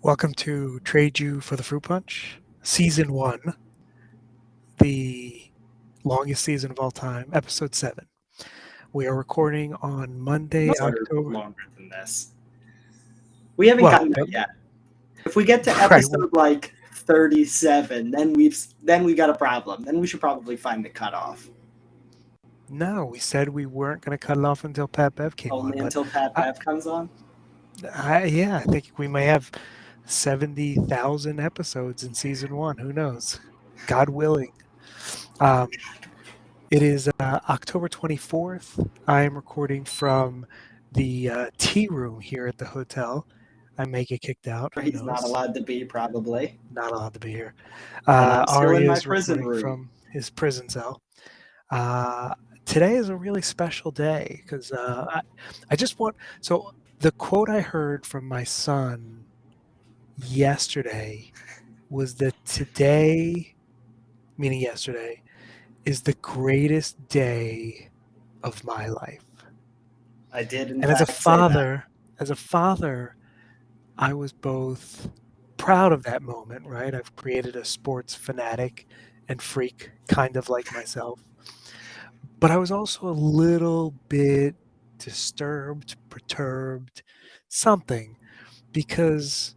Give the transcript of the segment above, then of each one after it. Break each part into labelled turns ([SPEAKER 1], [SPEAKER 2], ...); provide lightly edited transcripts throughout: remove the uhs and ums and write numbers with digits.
[SPEAKER 1] Welcome to Trade You for the Fruit Punch, Season 1, the longest season of all time, Episode 7. We are recording on Monday,
[SPEAKER 2] Most are
[SPEAKER 1] October...
[SPEAKER 2] longer than this. We haven't gotten there yet. If we get to episode like 37, then we got a problem. Then we should probably find the cutoff.
[SPEAKER 1] No, we said we weren't going to cut it off until Pat Bev came on.
[SPEAKER 2] Only until Pat Bev comes on?
[SPEAKER 1] I think we may have 70,000 episodes in Season 1. Who knows? God willing. It is October 24th. I am recording from the tea room here at the hotel. I may get kicked out.
[SPEAKER 2] He's not allowed to be, probably.
[SPEAKER 1] Not allowed to be here.
[SPEAKER 2] I'm still
[SPEAKER 1] Ari
[SPEAKER 2] in my
[SPEAKER 1] is
[SPEAKER 2] prison
[SPEAKER 1] recording
[SPEAKER 2] room.
[SPEAKER 1] from his prison cell. Today is a really special day because I just want... So the quote I heard from my son yesterday was that today, meaning yesterday, is the greatest day of my life.
[SPEAKER 2] I did, in
[SPEAKER 1] and
[SPEAKER 2] fact,
[SPEAKER 1] as a father, I was both proud of that moment, right? I've created a sports fanatic and freak, kind of like myself. But I was also a little bit disturbed, perturbed, something, because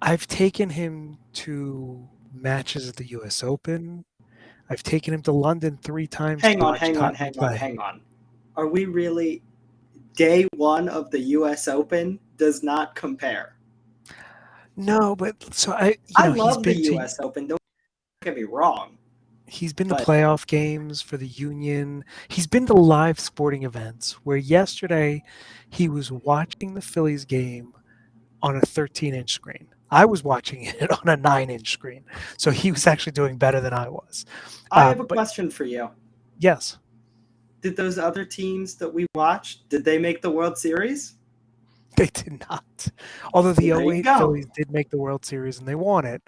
[SPEAKER 1] I've taken him to matches at the U.S. Open. I've taken him to London 3 times.
[SPEAKER 2] Hang on. Are we really... Day one of the U.S. Open does not compare.
[SPEAKER 1] No, but so I
[SPEAKER 2] love the U.S. Open. Don't get me wrong.
[SPEAKER 1] He's been to playoff games for the Union. He's been to live sporting events where yesterday he was watching the Phillies game on a 13-inch screen. I was watching it on a 9-inch screen. So he was actually doing better than I was.
[SPEAKER 2] I have a question for you.
[SPEAKER 1] Yes.
[SPEAKER 2] Did those other teams that we watched, did they make the World Series?
[SPEAKER 1] They did not. Although the 08 Phillies did make the World Series and they won it.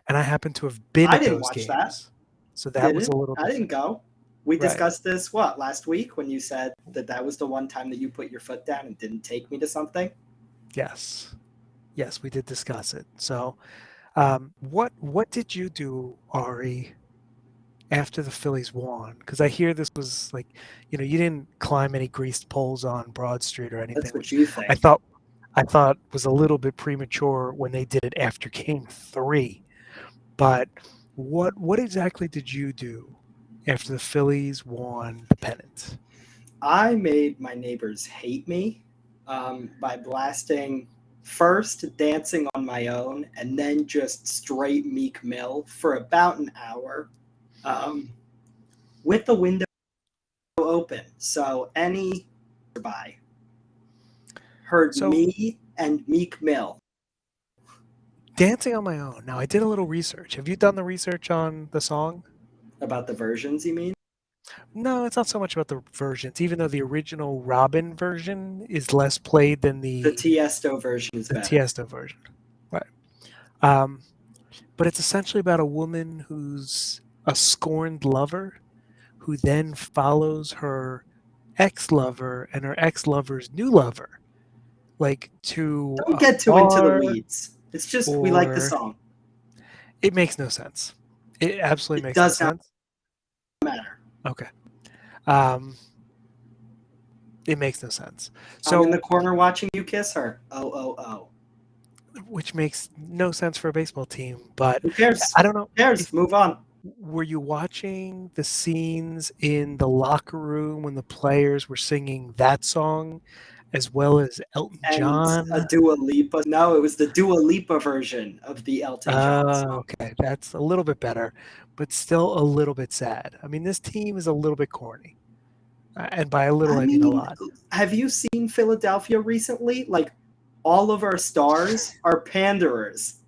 [SPEAKER 1] And I happened to have been at those games.
[SPEAKER 2] That.
[SPEAKER 1] So that was a little different.
[SPEAKER 2] I didn't go. We discussed this, last week when you said that was the one time that you put your foot down and didn't take me to something?
[SPEAKER 1] Yes. Yes, we did discuss it. So what did you do, Ari, after the Phillies won? Because I hear this was like, you didn't climb any greased poles on Broad Street or anything.
[SPEAKER 2] That's what you think.
[SPEAKER 1] I thought was a little bit premature when they did it after Game 3. But what exactly did you do after the Phillies won the pennant?
[SPEAKER 2] I made my neighbors hate me by blasting first Dancing on My Own and then just straight Meek Mill for about an hour with the window open. So any nearby heard me and Meek Mill.
[SPEAKER 1] Dancing on My Own. Now, I did a little research. Have you done the research on the song?
[SPEAKER 2] About the versions, you mean?
[SPEAKER 1] No, it's not so much about the versions, even though the original Robin version is less played than the
[SPEAKER 2] Tiesto version is better.
[SPEAKER 1] The Tiesto version. Right. But it's essentially about a woman who's a scorned lover who then follows her ex-lover and her ex-lover's new lover, like to
[SPEAKER 2] Don't get too into the weeds. It's just we like the song.
[SPEAKER 1] It makes no sense. It absolutely makes no sense.
[SPEAKER 2] It does not matter.
[SPEAKER 1] Okay. It makes no sense. So
[SPEAKER 2] I'm in the corner watching you kiss her. Oh.
[SPEAKER 1] Which makes no sense for a baseball team, but
[SPEAKER 2] who cares?
[SPEAKER 1] I don't know.
[SPEAKER 2] Who cares? Move on.
[SPEAKER 1] Were you watching the scenes in the locker room when the players were singing that song, as well as Elton John?
[SPEAKER 2] A Dua Lipa? No, it was the Dua Lipa version of the Elton John song.
[SPEAKER 1] Okay, that's a little bit better, but still a little bit sad. I mean, this team is a little bit corny. And by a little, I mean a lot.
[SPEAKER 2] Have you seen Philadelphia recently? Like, all of our stars are panderers.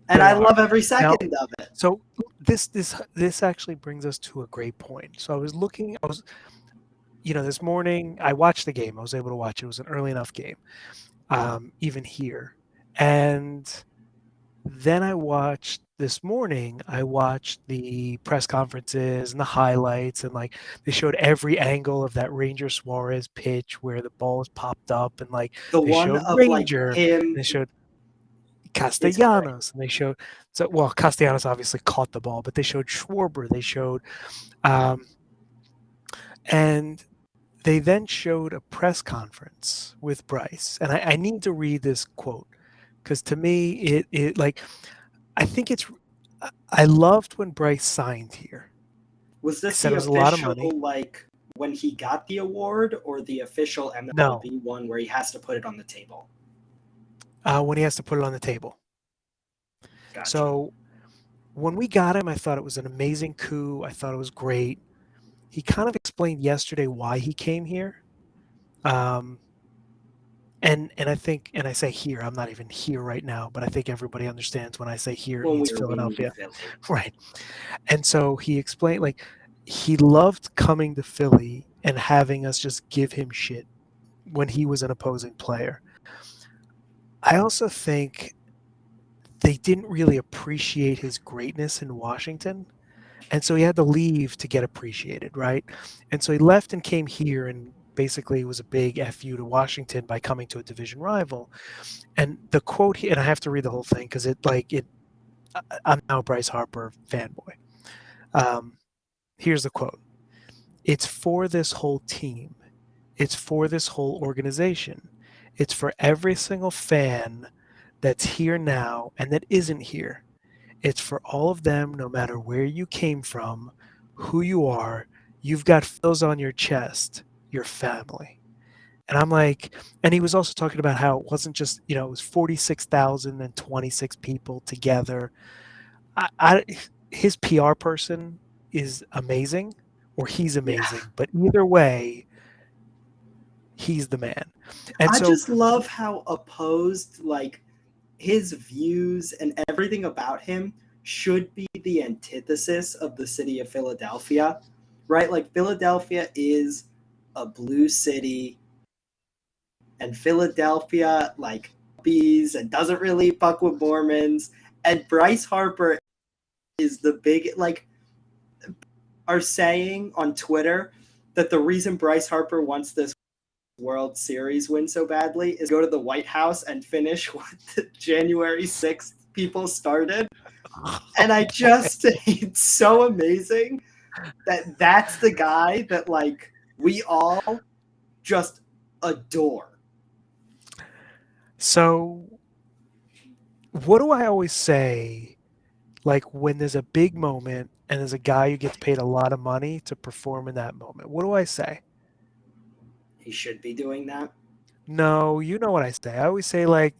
[SPEAKER 2] And I love every second of it.
[SPEAKER 1] So this actually brings us to a great point. So this morning I watched the game. I was able to watch it. It was an early enough game, even here. And then this morning, I watched the press conferences and the highlights, and like they showed every angle of that Ranger Suarez pitch where the ball was popped up, and like
[SPEAKER 2] the
[SPEAKER 1] they
[SPEAKER 2] one
[SPEAKER 1] showed
[SPEAKER 2] of
[SPEAKER 1] Ranger,
[SPEAKER 2] like him.
[SPEAKER 1] they showed
[SPEAKER 2] It's great.
[SPEAKER 1] Castellanos, and they showed so well Castellanos obviously caught the ball, but they showed Schwarber, they showed um, and they then showed a press conference with Bryce, and I need to read this quote because to me it like I think it's I loved when Bryce signed here.
[SPEAKER 2] Was
[SPEAKER 1] I
[SPEAKER 2] this
[SPEAKER 1] said
[SPEAKER 2] the
[SPEAKER 1] it was a lot of
[SPEAKER 2] official,
[SPEAKER 1] money.
[SPEAKER 2] like, when he got the award, or the official
[SPEAKER 1] No,
[SPEAKER 2] MLB one where he has to put it on the table?
[SPEAKER 1] when he has to put it on the table.
[SPEAKER 2] Gotcha.
[SPEAKER 1] So when we got him, I thought it was an amazing coup. I thought it was great. He kind of explained yesterday why he came here. Um, and I think, and I say here, I'm not even here right now, but I think everybody understands when I say here, it
[SPEAKER 2] When
[SPEAKER 1] means
[SPEAKER 2] we mean
[SPEAKER 1] Philadelphia,
[SPEAKER 2] Philly.
[SPEAKER 1] right? And so he explained, like, he loved coming to Philly and having us just give him shit when he was an opposing player. I also think they didn't really appreciate his greatness in Washington. And so he had to leave to get appreciated, right? And so he left and came here and basically was a big FU to Washington by coming to a division rival. And the quote here, and I have to read the whole thing because I'm now a Bryce Harper fanboy. Um, here's the quote. It's for this whole team. It's for this whole organization. It's for every single fan that's here now and that isn't here. It's for all of them, no matter where you came from, who you are. You've got fills on your chest, your family. And I'm like, and he was also talking about how it wasn't just, it was 46,026 people together. I his PR person is amazing or he's
[SPEAKER 2] Yeah.
[SPEAKER 1] amazing, but either way, he's the man. And
[SPEAKER 2] I
[SPEAKER 1] so,
[SPEAKER 2] just love how opposed, like, his views and everything about him should be the antithesis of the city of Philadelphia, right? Like, Philadelphia is a blue city, and Philadelphia, like, bees and doesn't really fuck with Mormons. And Bryce Harper is the big, like, are saying on Twitter that the reason Bryce Harper wants this World Series win so badly is go to the White House and finish what the January 6th people started. And I just, it's so amazing that that's the guy that, like, we all just adore.
[SPEAKER 1] so what do I always say? Like when there's a big moment and there's a guy who gets paid a lot of money to perform in that moment, what do I say?
[SPEAKER 2] He should be doing that.
[SPEAKER 1] No, you know what I say. I always say, like,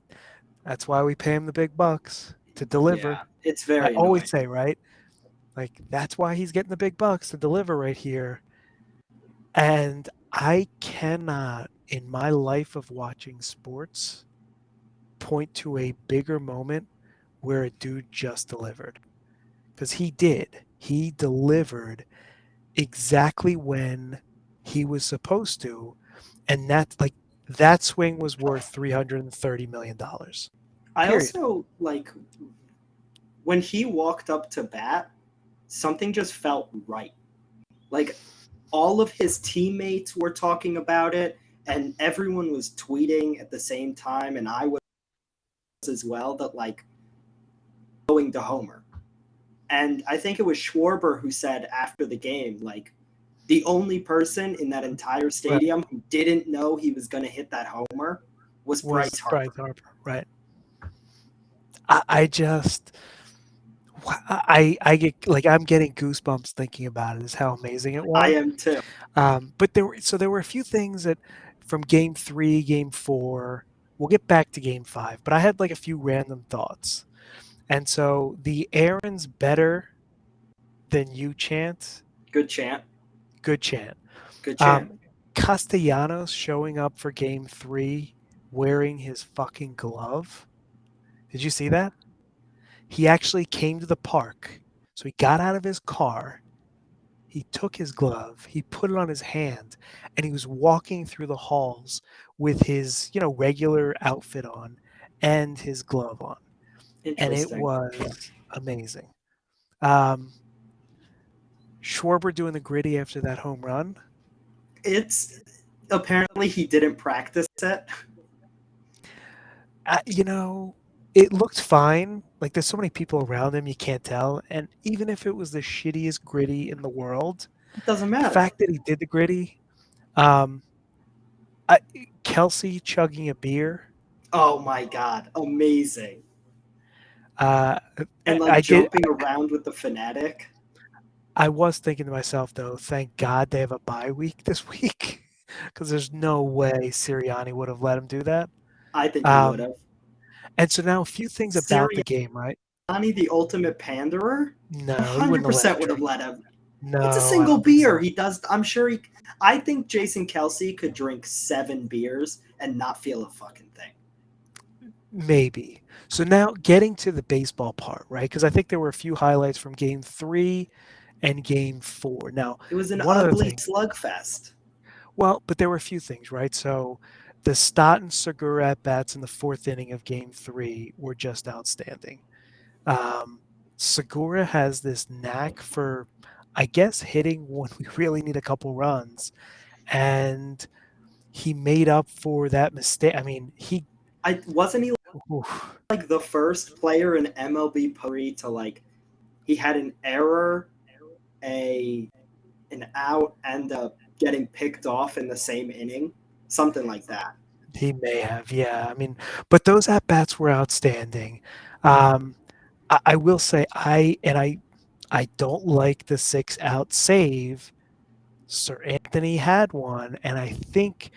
[SPEAKER 1] that's why we pay him the big bucks to deliver.
[SPEAKER 2] Yeah, it's
[SPEAKER 1] I
[SPEAKER 2] very
[SPEAKER 1] always
[SPEAKER 2] annoying.
[SPEAKER 1] say, right? Like, that's why he's getting the big bucks to deliver right here. And I cannot, in my life of watching sports, point to a bigger moment where a dude just delivered. Because he did. He delivered exactly when he was supposed to. And that swing was worth $330 million.
[SPEAKER 2] I
[SPEAKER 1] Period.
[SPEAKER 2] also, like, when he walked up to bat, something just felt right. Like, all of his teammates were talking about it, and everyone was tweeting at the same time, and I was as well, that, like, going to Homer. And I think it was Schwarber who said after the game, like, the only person in that entire
[SPEAKER 1] Right.
[SPEAKER 2] stadium who didn't know he was going to hit that homer was
[SPEAKER 1] Was
[SPEAKER 2] Bryce
[SPEAKER 1] Bryce
[SPEAKER 2] Harper.
[SPEAKER 1] Harper. Right. I just I get like I'm getting goosebumps thinking about it. Is how amazing it
[SPEAKER 2] I
[SPEAKER 1] was.
[SPEAKER 2] am too.
[SPEAKER 1] But there were a few things that from game three, game four. We'll get back to game five, but I had like a few random thoughts. And so the Aaron's better than you chant,
[SPEAKER 2] Good chant.
[SPEAKER 1] good chant.
[SPEAKER 2] Good chant.
[SPEAKER 1] Um, Castellanos showing up for game three wearing his fucking glove. Did you see that? He actually came to the park. So he got out of his car, he took his glove, he put it on his hand, and he was walking through the halls with his, regular outfit on and his glove on. And it
[SPEAKER 2] Interesting.
[SPEAKER 1] was amazing. Um, Schwarber doing the gritty after that home run.
[SPEAKER 2] It's apparently he didn't practice it.
[SPEAKER 1] Uh, you know, It looked fine. Like there's so many people around him, you can't tell. And even if it was the shittiest gritty in the world,
[SPEAKER 2] It doesn't
[SPEAKER 1] the
[SPEAKER 2] matter.
[SPEAKER 1] fact that he did the gritty, um, I, Kelsey chugging a beer,
[SPEAKER 2] Oh my god, amazing.
[SPEAKER 1] uh,
[SPEAKER 2] And like
[SPEAKER 1] I did.
[SPEAKER 2] jumping around with the fanatic.
[SPEAKER 1] I was thinking to myself though, thank God they have a bye week this week, because there's no way Sirianni would have let him do that.
[SPEAKER 2] I think he would
[SPEAKER 1] Um,
[SPEAKER 2] have.
[SPEAKER 1] and so now a few things about the game, right?
[SPEAKER 2] Sirianni, the ultimate panderer,
[SPEAKER 1] No, he wouldn't have let him
[SPEAKER 2] 100% would have
[SPEAKER 1] drink.
[SPEAKER 2] let him. It's a
[SPEAKER 1] No, I
[SPEAKER 2] single
[SPEAKER 1] don't think
[SPEAKER 2] beer.
[SPEAKER 1] so.
[SPEAKER 2] He does. I'm sure he. I think Jason Kelsey could drink 7 beers and not feel a fucking thing.
[SPEAKER 1] Maybe. So now getting to the baseball part, right? Because I think there were a few highlights from game three and game four. Now,
[SPEAKER 2] It was an
[SPEAKER 1] one other
[SPEAKER 2] ugly
[SPEAKER 1] thing,
[SPEAKER 2] slugfest.
[SPEAKER 1] well, but there were a few things, right? So the Stott and Segura at bats in the fourth inning of game three were just outstanding. Um, Segura has this knack for, I guess, hitting when we really need a couple runs. And he made up for that mistake. I mean,
[SPEAKER 2] I wasn't he
[SPEAKER 1] oof,
[SPEAKER 2] like the first player in MLB to like he had an error, a an out, and getting picked off in the same inning, something like that.
[SPEAKER 1] he may have, yeah. I mean, but those at bats were outstanding. Um, I will say, I don't like the 6 out save. Sir Anthony had one, and I think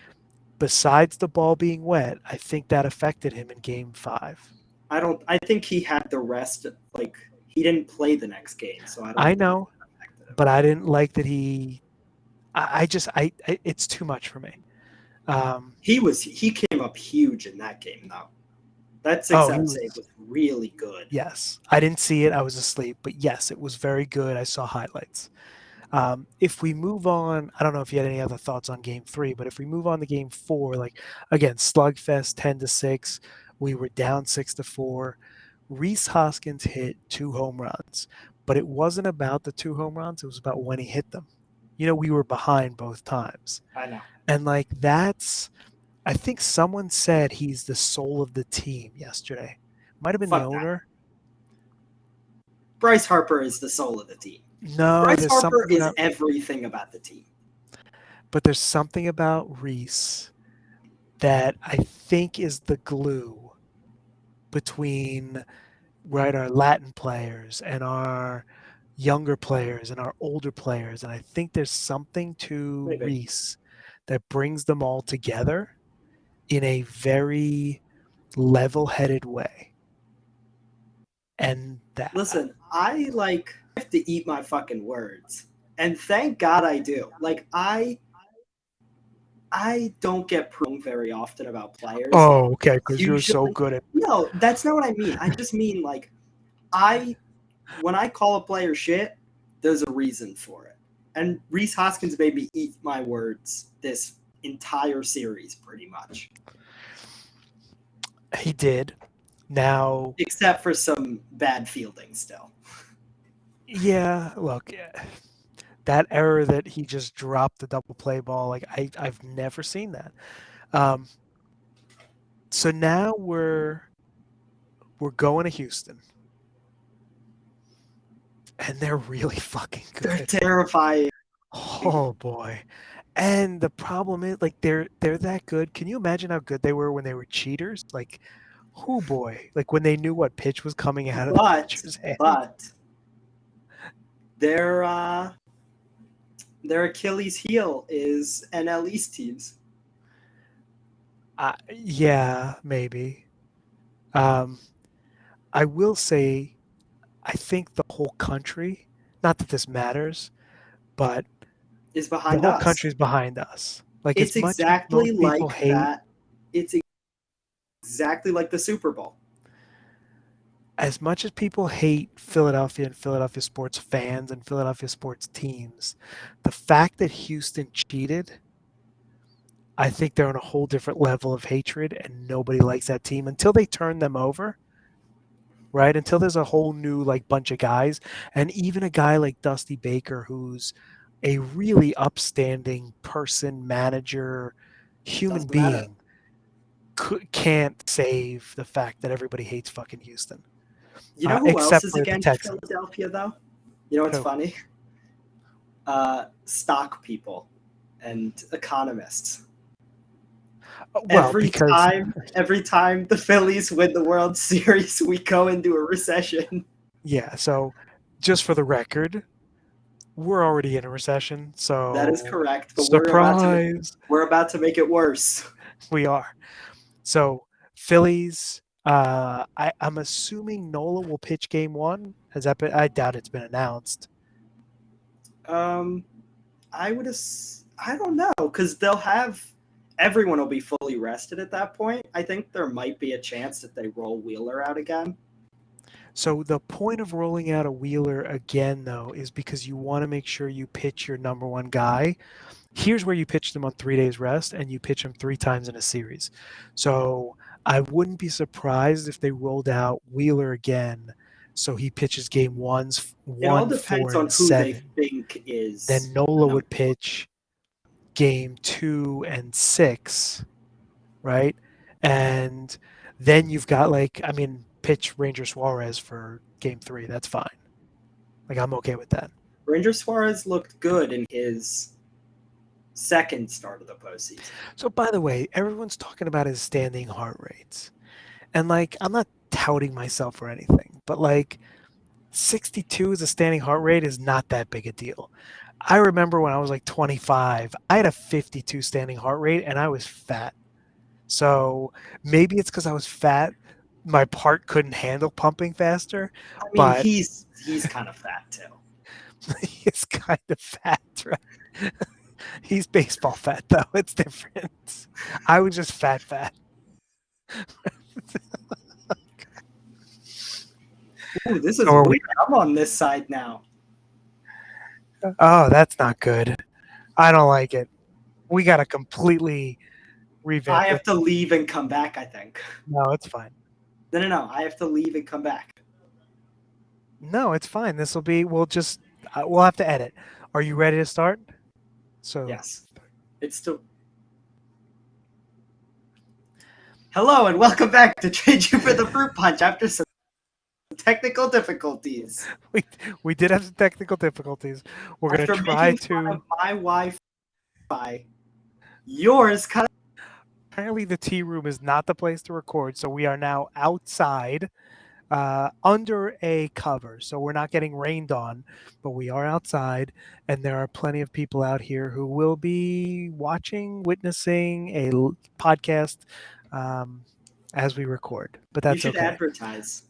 [SPEAKER 1] besides the ball being wet, I think that affected him in game five.
[SPEAKER 2] I don't. I think he had the rest. Like he didn't play the next game, so I don't
[SPEAKER 1] I
[SPEAKER 2] think
[SPEAKER 1] know,
[SPEAKER 2] that affected him.
[SPEAKER 1] but I didn't like that I just, it's too much for me. Um,
[SPEAKER 2] He came up huge in that game though. That six
[SPEAKER 1] oh, he
[SPEAKER 2] out save
[SPEAKER 1] was,
[SPEAKER 2] was really good.
[SPEAKER 1] yes. I didn't see it. I was asleep, but yes, it was very good. I saw highlights. If we move on, I don't know if you had any other thoughts on game three, but if we move on to game four, like again, slugfest 10-6, we were down 6-4. Reese Hoskins hit 2 home runs, but it wasn't about the 2 home runs. It was about when he hit them. We were behind both times.
[SPEAKER 2] I know.
[SPEAKER 1] And like I think someone said he's the soul of the team yesterday. Might have been the
[SPEAKER 2] Fuck that.
[SPEAKER 1] owner.
[SPEAKER 2] Bryce Harper is the soul of the team.
[SPEAKER 1] No,
[SPEAKER 2] Bryce
[SPEAKER 1] there's
[SPEAKER 2] Harper
[SPEAKER 1] something
[SPEAKER 2] is
[SPEAKER 1] about,
[SPEAKER 2] everything about the team.
[SPEAKER 1] but there's something about Reese that I think is the glue between, right, our Latin players and our younger players and our older players. And I think there's something to
[SPEAKER 2] Maybe.
[SPEAKER 1] Reese that brings them all together in a very level-headed way. And that,
[SPEAKER 2] Listen, I like have to eat my fucking words. And thank God I do. Like I don't get prone very often about players.
[SPEAKER 1] oh, okay, because you're so
[SPEAKER 2] Usually
[SPEAKER 1] good at,
[SPEAKER 2] no, that's not what I mean. I just mean like I when I call a player shit, there's a reason for it. And Reese Hoskins made me eat my words this entire series pretty much.
[SPEAKER 1] he did. Now,
[SPEAKER 2] Except for some bad fielding still.
[SPEAKER 1] yeah, look, that error that he just dropped the double play ball, like I've never seen that. Um, so now we're going to Houston, and they're really fucking
[SPEAKER 2] They're
[SPEAKER 1] good.
[SPEAKER 2] terrifying.
[SPEAKER 1] Oh boy. And the problem is, like, they're that good. Can you imagine how good they were when they were cheaters? Like, oh boy, like when they knew what pitch was coming out of the
[SPEAKER 2] But
[SPEAKER 1] pitcher's hand.
[SPEAKER 2] but their their Achilles heel is NL East teams.
[SPEAKER 1] Yeah, maybe. Um, I will say, I think the whole country, not that this matters, but
[SPEAKER 2] Is
[SPEAKER 1] the
[SPEAKER 2] behind
[SPEAKER 1] whole
[SPEAKER 2] us.
[SPEAKER 1] country's behind us. Like,
[SPEAKER 2] It's
[SPEAKER 1] as much as
[SPEAKER 2] exactly
[SPEAKER 1] most people
[SPEAKER 2] like
[SPEAKER 1] hate,
[SPEAKER 2] that. It's exactly like the Super Bowl.
[SPEAKER 1] as much as people hate Philadelphia and Philadelphia sports fans and Philadelphia sports teams, the fact that Houston cheated, I think they're on a whole different level of hatred, and nobody likes that team until they turn them over, right? Until there's a whole new like bunch of guys, and even a guy like Dusty Baker, who's a really upstanding person, manager, human
[SPEAKER 2] Doesn't matter.
[SPEAKER 1] being. can't save the fact that everybody hates fucking Houston,
[SPEAKER 2] You know who else
[SPEAKER 1] except
[SPEAKER 2] is
[SPEAKER 1] for the
[SPEAKER 2] against
[SPEAKER 1] Texans.
[SPEAKER 2] Philadelphia, though? You know what's
[SPEAKER 1] Who?
[SPEAKER 2] funny? Stock people and economists.
[SPEAKER 1] Well, because
[SPEAKER 2] Every time the Phillies win the World Series, we go into a recession.
[SPEAKER 1] yeah. So, just for the record, we're already in a recession.
[SPEAKER 2] That is
[SPEAKER 1] So,
[SPEAKER 2] correct, but
[SPEAKER 1] surprise,
[SPEAKER 2] we're about to make it worse.
[SPEAKER 1] we are. So, Phillies. I'm assuming Nola will pitch Game 1. Has that been? I doubt it's been announced.
[SPEAKER 2] Um, I would. I don't know because they'll have everyone will be fully rested at that point. I think there might be a chance that they roll Wheeler out again.
[SPEAKER 1] So the point of rolling out a Wheeler again, though, is because you want to make sure you pitch your number one guy. Here's where you pitch them on 3 days rest, and you pitch them 3 times in a series. So I wouldn't be surprised if they rolled out Wheeler again, so he pitches game
[SPEAKER 2] It all
[SPEAKER 1] one, four,
[SPEAKER 2] depends on
[SPEAKER 1] and
[SPEAKER 2] who they
[SPEAKER 1] 7.
[SPEAKER 2] think is
[SPEAKER 1] Then
[SPEAKER 2] the
[SPEAKER 1] Nola
[SPEAKER 2] number
[SPEAKER 1] would
[SPEAKER 2] one.
[SPEAKER 1] pitch game 2 and 6, right? And then you've got pitch Ranger Suarez for game 3. That's fine. Like I'm okay with that.
[SPEAKER 2] Ranger Suarez looked good in his second start of the postseason.
[SPEAKER 1] So by the way, everyone's talking about his standing heart rates. And I'm not touting myself or anything, but 62 as a standing heart rate is not that big a deal. I remember when I was 25, I had a 52 standing heart rate and I was fat. So maybe it's because I was fat, my part couldn't handle pumping faster,
[SPEAKER 2] I mean,
[SPEAKER 1] but
[SPEAKER 2] he's kind of fat too.
[SPEAKER 1] he's kind of fat, right? He's baseball fat though. It's different. I was just fat.
[SPEAKER 2] Ooh, this
[SPEAKER 1] So
[SPEAKER 2] is
[SPEAKER 1] are
[SPEAKER 2] weird.
[SPEAKER 1] we?
[SPEAKER 2] I'm on this side now.
[SPEAKER 1] Oh, that's not good. I don't like it. We got to completely revamp
[SPEAKER 2] I
[SPEAKER 1] this.
[SPEAKER 2] have to leave and come back, I think.
[SPEAKER 1] No, it's fine.
[SPEAKER 2] No. I have to leave and come back.
[SPEAKER 1] No, it's fine. This will be. We'll have to edit. Are you ready to start? So
[SPEAKER 2] Yes. It's still. Hello and welcome back to Trade You for the Fruit Punch after some technical difficulties.
[SPEAKER 1] we did have some technical difficulties. We're going to
[SPEAKER 2] After
[SPEAKER 1] try
[SPEAKER 2] making fun
[SPEAKER 1] to.
[SPEAKER 2] of my Wi-Fi, yours cut.
[SPEAKER 1] Apparently, the tea room is not the place to record, so we are now outside. Under a cover. So we're not getting rained on, but we are outside, and there are plenty of people out here who will be watching, witnessing a podcast as we record. But
[SPEAKER 2] You
[SPEAKER 1] that's
[SPEAKER 2] should
[SPEAKER 1] okay.
[SPEAKER 2] advertise.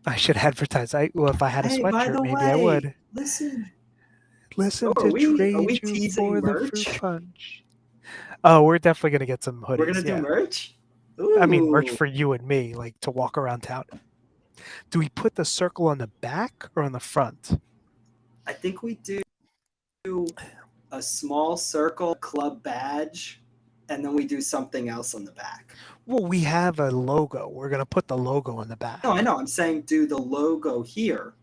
[SPEAKER 1] I should advertise. If I had a
[SPEAKER 2] Hey, by
[SPEAKER 1] sweatshirt,
[SPEAKER 2] the
[SPEAKER 1] maybe I
[SPEAKER 2] way,
[SPEAKER 1] would.
[SPEAKER 2] listen.
[SPEAKER 1] Listen
[SPEAKER 2] Are
[SPEAKER 1] to
[SPEAKER 2] we
[SPEAKER 1] Trade You
[SPEAKER 2] teasing
[SPEAKER 1] for the Fruit
[SPEAKER 2] merch?
[SPEAKER 1] Punch. Oh, we're definitely going to get some
[SPEAKER 2] We're gonna
[SPEAKER 1] hoodies.
[SPEAKER 2] do
[SPEAKER 1] Yeah.
[SPEAKER 2] merch.
[SPEAKER 1] I mean, merch
[SPEAKER 2] Ooh,
[SPEAKER 1] for you and me, to walk around town. Do we put the circle on the back or on the front?
[SPEAKER 2] I think we do a small circle club badge, and then we do something else on the back.
[SPEAKER 1] Well, we have a logo. We're going to put the logo on the back.
[SPEAKER 2] No, I know. I'm saying do the logo here,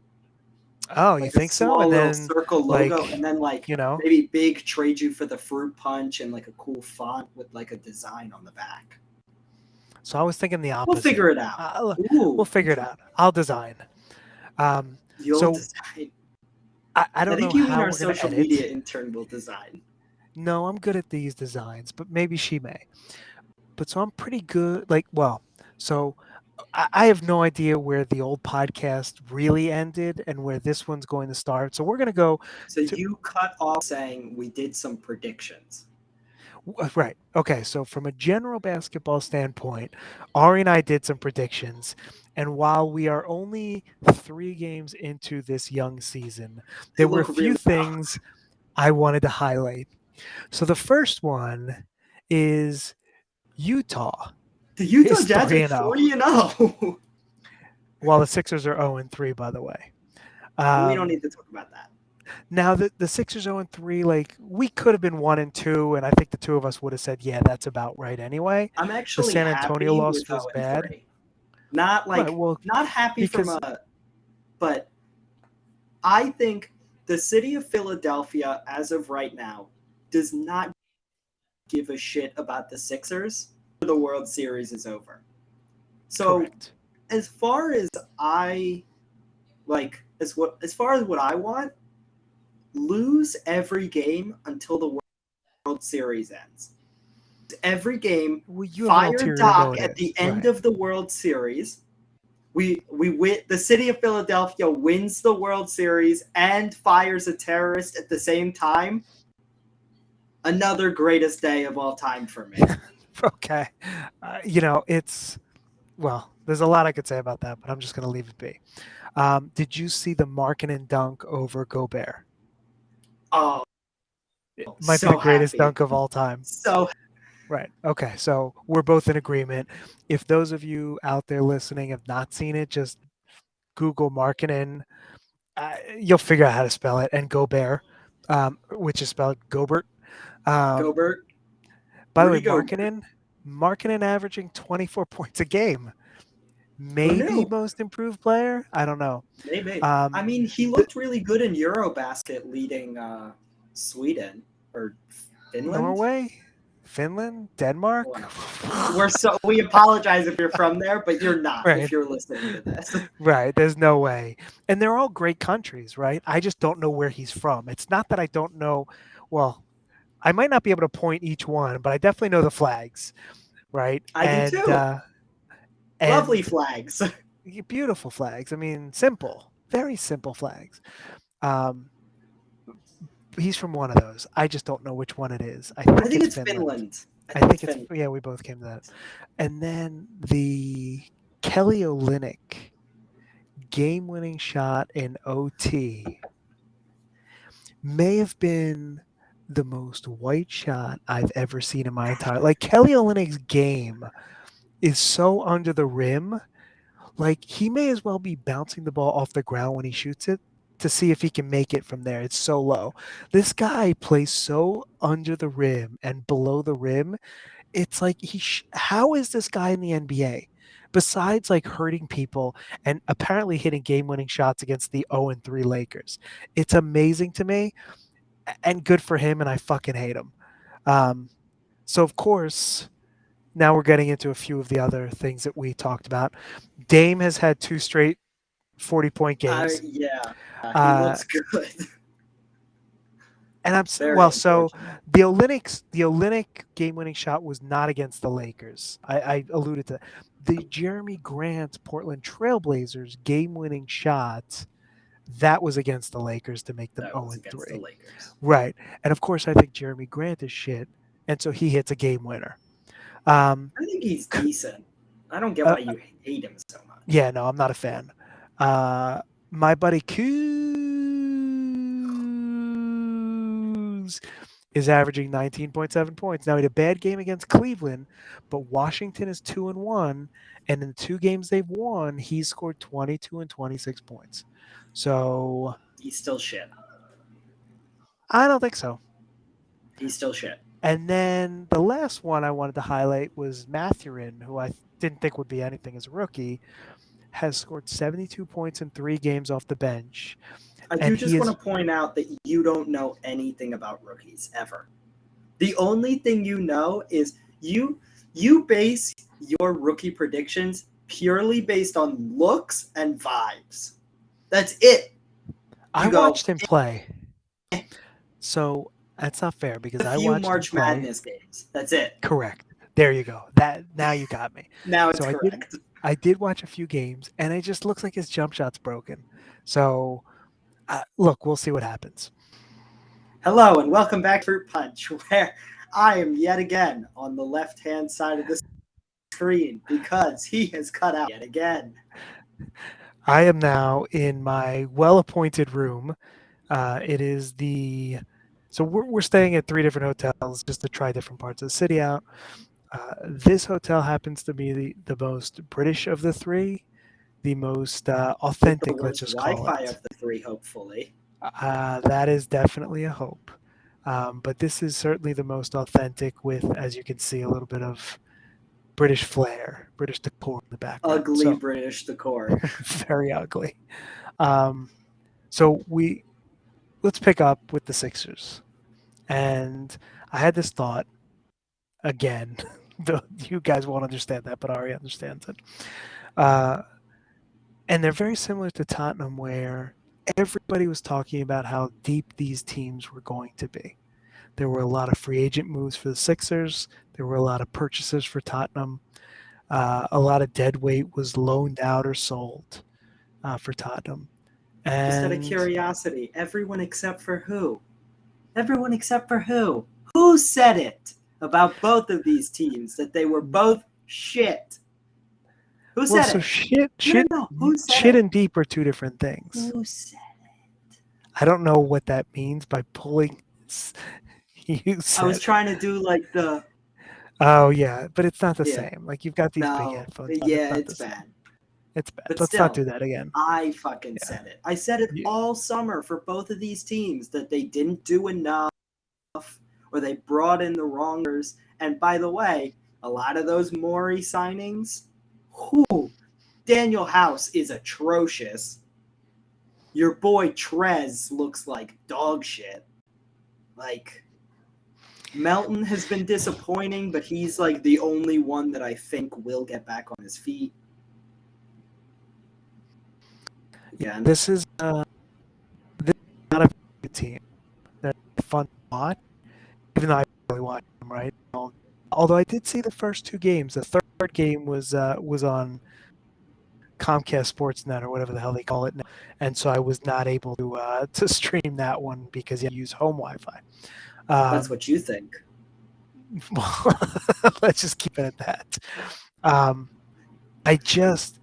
[SPEAKER 1] Oh, you
[SPEAKER 2] like a
[SPEAKER 1] think so?
[SPEAKER 2] small
[SPEAKER 1] And
[SPEAKER 2] little
[SPEAKER 1] then,
[SPEAKER 2] circle logo, and then
[SPEAKER 1] you know,
[SPEAKER 2] maybe big trade you for the fruit punch and like a cool font with like a design on the back.
[SPEAKER 1] so I was thinking the
[SPEAKER 2] We'll
[SPEAKER 1] opposite.
[SPEAKER 2] figure it out.
[SPEAKER 1] We'll figure it out. I'll design.
[SPEAKER 2] You'll
[SPEAKER 1] So
[SPEAKER 2] design.
[SPEAKER 1] I
[SPEAKER 2] I
[SPEAKER 1] don't know
[SPEAKER 2] think you mean
[SPEAKER 1] how
[SPEAKER 2] our
[SPEAKER 1] we're going to
[SPEAKER 2] social
[SPEAKER 1] edit.
[SPEAKER 2] media intern will design.
[SPEAKER 1] No, I'm good at these designs, but maybe she may. But so I'm pretty good. So I have no idea where the old podcast really ended and where this one's going to start. So we're going to go
[SPEAKER 2] So
[SPEAKER 1] to.
[SPEAKER 2] you cut off saying we did some predictions.
[SPEAKER 1] Right. Okay. So, from a general basketball standpoint, Ari and I did some predictions. And while we are only 3 games into this young season,
[SPEAKER 2] They
[SPEAKER 1] there were a
[SPEAKER 2] look
[SPEAKER 1] few
[SPEAKER 2] really
[SPEAKER 1] things I wanted to highlight. So, the first one is Utah
[SPEAKER 2] The Utah
[SPEAKER 1] is
[SPEAKER 2] Jazz are
[SPEAKER 1] 3-0,
[SPEAKER 2] 3-0.
[SPEAKER 1] while the Sixers are 0-3, by the way.
[SPEAKER 2] We don't need to talk about that.
[SPEAKER 1] Now the Sixers 0-3, we could have been 1-2, and I think the two of us would have said, yeah, that's about right anyway.
[SPEAKER 2] I'm
[SPEAKER 1] The
[SPEAKER 2] actually
[SPEAKER 1] San Antonio
[SPEAKER 2] happy
[SPEAKER 1] loss
[SPEAKER 2] with
[SPEAKER 1] was bad.
[SPEAKER 2] 0-3. Not
[SPEAKER 1] Right, well,
[SPEAKER 2] not happy
[SPEAKER 1] because
[SPEAKER 2] but I think the city of Philadelphia, as of right now, does not give a shit about the Sixers. the World Series is over. So
[SPEAKER 1] Correct.
[SPEAKER 2] as far as I as far as what I want, lose every game until the World Series ends. Every game,
[SPEAKER 1] Well, you have an
[SPEAKER 2] fire
[SPEAKER 1] ulterior
[SPEAKER 2] Doc at
[SPEAKER 1] motive,
[SPEAKER 2] the end
[SPEAKER 1] right?
[SPEAKER 2] of the World Series. We win. The city of Philadelphia wins the World Series and fires a terrorist at the same time. Another greatest day of all time for me.
[SPEAKER 1] Okay. It's well. There's a lot I could say about that, but I'm just going to leave it be. Did you see the Markkanen dunk over Gobert?
[SPEAKER 2] Oh,
[SPEAKER 1] It might be the
[SPEAKER 2] so
[SPEAKER 1] greatest
[SPEAKER 2] happy.
[SPEAKER 1] dunk of all time.
[SPEAKER 2] So
[SPEAKER 1] Right. Okay. So we're both in agreement. If those of you out there listening have not seen it, just Google Markkanen. You'll figure out how to spell it. And Gobert, which is spelled Gobert. Um,
[SPEAKER 2] Gobert,
[SPEAKER 1] by the way,
[SPEAKER 2] Rudy Gobert.
[SPEAKER 1] Markkanen averaging 24 points a game.
[SPEAKER 2] Who
[SPEAKER 1] Maybe
[SPEAKER 2] knew?
[SPEAKER 1] most improved player. I don't know.
[SPEAKER 2] Maybe. I
[SPEAKER 1] Um,
[SPEAKER 2] mean, he
[SPEAKER 1] the,
[SPEAKER 2] looked really good in Eurobasket leading Sweden or Finland.
[SPEAKER 1] Norway, Finland, Denmark.
[SPEAKER 2] Well, we apologize if you're from there, but you're not if
[SPEAKER 1] Right.
[SPEAKER 2] you're listening to this.
[SPEAKER 1] Right. There's no way. And they're all great countries, right? I just don't know where he's from. It's not that I don't know. Well, I might not be able to point each one, but I definitely know the flags, right?
[SPEAKER 2] I do too. Lovely
[SPEAKER 1] And
[SPEAKER 2] flags.
[SPEAKER 1] beautiful flags. I mean, simple, very simple flags. Um, he's from one of those. I just don't know which one it is. I
[SPEAKER 2] I
[SPEAKER 1] think
[SPEAKER 2] think
[SPEAKER 1] it's
[SPEAKER 2] it's
[SPEAKER 1] Finland.
[SPEAKER 2] Finland. I
[SPEAKER 1] I
[SPEAKER 2] think it's
[SPEAKER 1] think it's
[SPEAKER 2] Finland.
[SPEAKER 1] yeah. We both came to that. And then the Kelly Olynyk game-winning shot in OT may have been the most white shot I've ever seen in my entire. Like Kelly Olynyk's game is so under the rim. Like he may as well be bouncing the ball off the ground when he shoots it to see if he can make it from there. It's so low. This guy plays so under the rim and below the rim. It's like how is this guy in the NBA? Besides like hurting people and apparently hitting game-winning shots against the 0-3 Lakers. It's amazing to me and good for him and I fucking hate him. Um, so of course, now we're getting into a few of the other things that we talked about. Dame has had two straight 40-point games.
[SPEAKER 2] Yeah, he
[SPEAKER 1] Uh,
[SPEAKER 2] looks good.
[SPEAKER 1] and
[SPEAKER 2] Very
[SPEAKER 1] so
[SPEAKER 2] unfortunate.
[SPEAKER 1] the Olynyk game-winning shot was not against the Lakers. I alluded to that. The Jeremy Grant Portland Trailblazers game-winning shot that was against the Lakers to make them
[SPEAKER 2] That was
[SPEAKER 1] 0
[SPEAKER 2] against the
[SPEAKER 1] 3.
[SPEAKER 2] Lakers.
[SPEAKER 1] Right. And of course, I think Jeremy Grant is shit. And so he hits a game winner. Um,
[SPEAKER 2] I think he's decent. I don't get
[SPEAKER 1] uh,
[SPEAKER 2] why you hate him so much.
[SPEAKER 1] yeah, no, I'm not a fan. My buddy Kuz is averaging 19.7 points. Now he had a bad game against Cleveland, but Washington is 2-1, and in the two games they've won, he's scored 22 and 26 points. So
[SPEAKER 2] He's still shit.
[SPEAKER 1] I don't think so.
[SPEAKER 2] He's still shit.
[SPEAKER 1] And then the last one I wanted to highlight was Mathurin, who I didn't think would be anything as a rookie, has scored 72 points in 3 games off the bench.
[SPEAKER 2] I
[SPEAKER 1] And
[SPEAKER 2] do
[SPEAKER 1] he
[SPEAKER 2] just want
[SPEAKER 1] is
[SPEAKER 2] to point out that you don't know anything about rookies ever. The only thing you know is you base your rookie predictions purely based on looks and vibes. That's it.
[SPEAKER 1] I
[SPEAKER 2] You go
[SPEAKER 1] watched him play. So that's not fair because
[SPEAKER 2] a
[SPEAKER 1] I
[SPEAKER 2] few
[SPEAKER 1] watched him
[SPEAKER 2] March
[SPEAKER 1] play.
[SPEAKER 2] Madness games. That's it.
[SPEAKER 1] Correct. There you go. That now you got me.
[SPEAKER 2] Now
[SPEAKER 1] So
[SPEAKER 2] it's correct.
[SPEAKER 1] I did watch a few games and it just looks like his jump shot's broken. So look, we'll see what happens.
[SPEAKER 2] Hello and welcome back to Fruit Punch, where I am yet again on the left-hand side of the screen because he has cut out yet again.
[SPEAKER 1] I am now in my well-appointed room. It is the so we're staying at 3 different hotels just to try different parts of the city out. This hotel happens to be the most British of the three, the most
[SPEAKER 2] With the
[SPEAKER 1] authentic. Let's
[SPEAKER 2] worst
[SPEAKER 1] just call
[SPEAKER 2] Wi-Fi
[SPEAKER 1] it.
[SPEAKER 2] of the three, hopefully.
[SPEAKER 1] That is definitely a hope. But this is certainly the most authentic, with, as you can see, a little bit of British flair, British decor in the background.
[SPEAKER 2] Ugly
[SPEAKER 1] So
[SPEAKER 2] British decor.
[SPEAKER 1] very ugly. Um, so let's pick up with the Sixers. And I had this thought again. You guys won't understand that, but Ari understands it. Uh, and they're very similar to Tottenham, where everybody was talking about how deep these teams were going to be. There were a lot of free agent moves for the Sixers. There were a lot of purchases for Tottenham. A lot of dead weight was loaned out or sold for Tottenham.
[SPEAKER 2] Just out of
[SPEAKER 1] And
[SPEAKER 2] curiosity, everyone except for who? Everyone except for who? Who said it about both of these teams that they were both shit? Who
[SPEAKER 1] well,
[SPEAKER 2] said
[SPEAKER 1] so
[SPEAKER 2] it? No, no, no. Who said
[SPEAKER 1] shit
[SPEAKER 2] it?
[SPEAKER 1] and deep are two different things.
[SPEAKER 2] Who said it?
[SPEAKER 1] I don't know what that means by pulling. You
[SPEAKER 2] I was
[SPEAKER 1] said it.
[SPEAKER 2] trying to do like the
[SPEAKER 1] Oh yeah, but it's not the
[SPEAKER 2] yeah.
[SPEAKER 1] same. Like you've got these big
[SPEAKER 2] No,
[SPEAKER 1] headphones on. It's
[SPEAKER 2] yeah,
[SPEAKER 1] not
[SPEAKER 2] it's
[SPEAKER 1] the same.
[SPEAKER 2] bad.
[SPEAKER 1] It's bad.
[SPEAKER 2] But
[SPEAKER 1] Let's not
[SPEAKER 2] still,
[SPEAKER 1] do that again.
[SPEAKER 2] I fucking
[SPEAKER 1] Yeah.
[SPEAKER 2] said it. I said it
[SPEAKER 1] You,
[SPEAKER 2] all summer for both of these teams that they didn't do enough or they brought in the wrongers. And by the way, a lot of those Maury signings, whoo, Daniel House is atrocious. Your boy Trez looks like dog shit. Like, Melton has been disappointing, but he's like the only one that I think will get back on his feet again.
[SPEAKER 1] this is not a good team. They're fun to watch, even though I really watch them. Right. Although I did see the first two games. The third game was on Comcast Sportsnet or whatever the hell they call it now, and so I was not able to stream that one because you use home Wi-Fi.
[SPEAKER 2] That's
[SPEAKER 1] Um,
[SPEAKER 2] what you think.
[SPEAKER 1] well, let's just keep it at that. Um, I just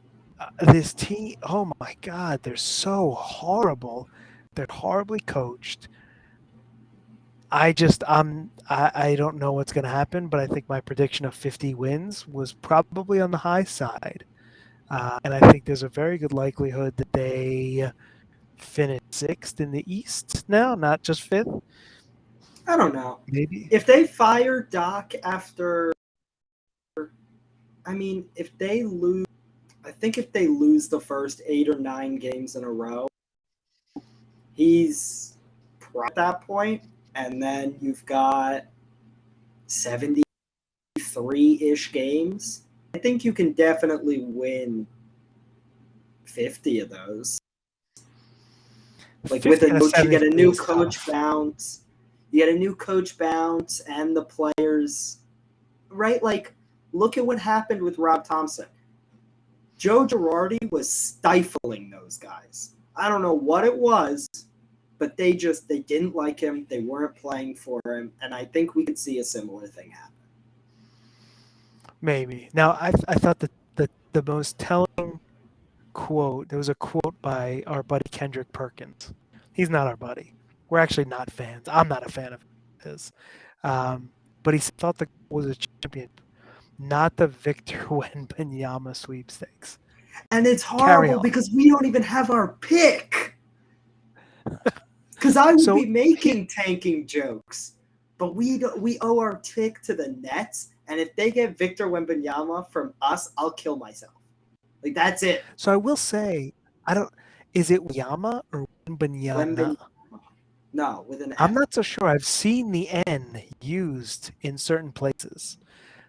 [SPEAKER 1] this team. Oh my God, they're so horrible. They're horribly coached. I don't know what's going to happen, but I think my prediction of 50 wins was probably on the high side, and I think there's a very good likelihood that they finish sixth in the East now, not just fifth,
[SPEAKER 2] I don't know.
[SPEAKER 1] maybe.
[SPEAKER 2] If they fire Doc after, I mean, if they lose, I think if they lose the first 8 or 9 games in a row, he's at that point, and then you've got 73-ish games. I think you can definitely win 50 of those. Like with
[SPEAKER 1] 50
[SPEAKER 2] a
[SPEAKER 1] out of
[SPEAKER 2] coach, you get a
[SPEAKER 1] 73
[SPEAKER 2] new
[SPEAKER 1] is
[SPEAKER 2] coach
[SPEAKER 1] tough.
[SPEAKER 2] bounce. You get a new coach bounce, and the players, right? Like, look at what happened with Rob Thompson. Joe Girardi was stifling those guys. I don't know what it was, but they didn't like him. They weren't playing for him, and I think we could see a similar thing happen.
[SPEAKER 1] Maybe. Now, I thought that the most telling quote, there was a quote by our buddy Kendrick Perkins. He's not our buddy. We're actually not fans. I'm not a fan of his. But he thought the goal was a championship, not the Victor Wembanyama sweepstakes.
[SPEAKER 2] And it's
[SPEAKER 1] Carry
[SPEAKER 2] horrible
[SPEAKER 1] on.
[SPEAKER 2] because we don't even have our pick. Because I would
[SPEAKER 1] So
[SPEAKER 2] be making tanking jokes, but we owe our pick to the Nets, and if they get Victor Wembanyama from us, I'll kill myself. Like, that's it.
[SPEAKER 1] I will say, I don't. Is it Yama or Wembanyama?
[SPEAKER 2] Wembanyama. No, with an
[SPEAKER 1] I'm
[SPEAKER 2] M.
[SPEAKER 1] not so sure. I've seen the N used in certain places.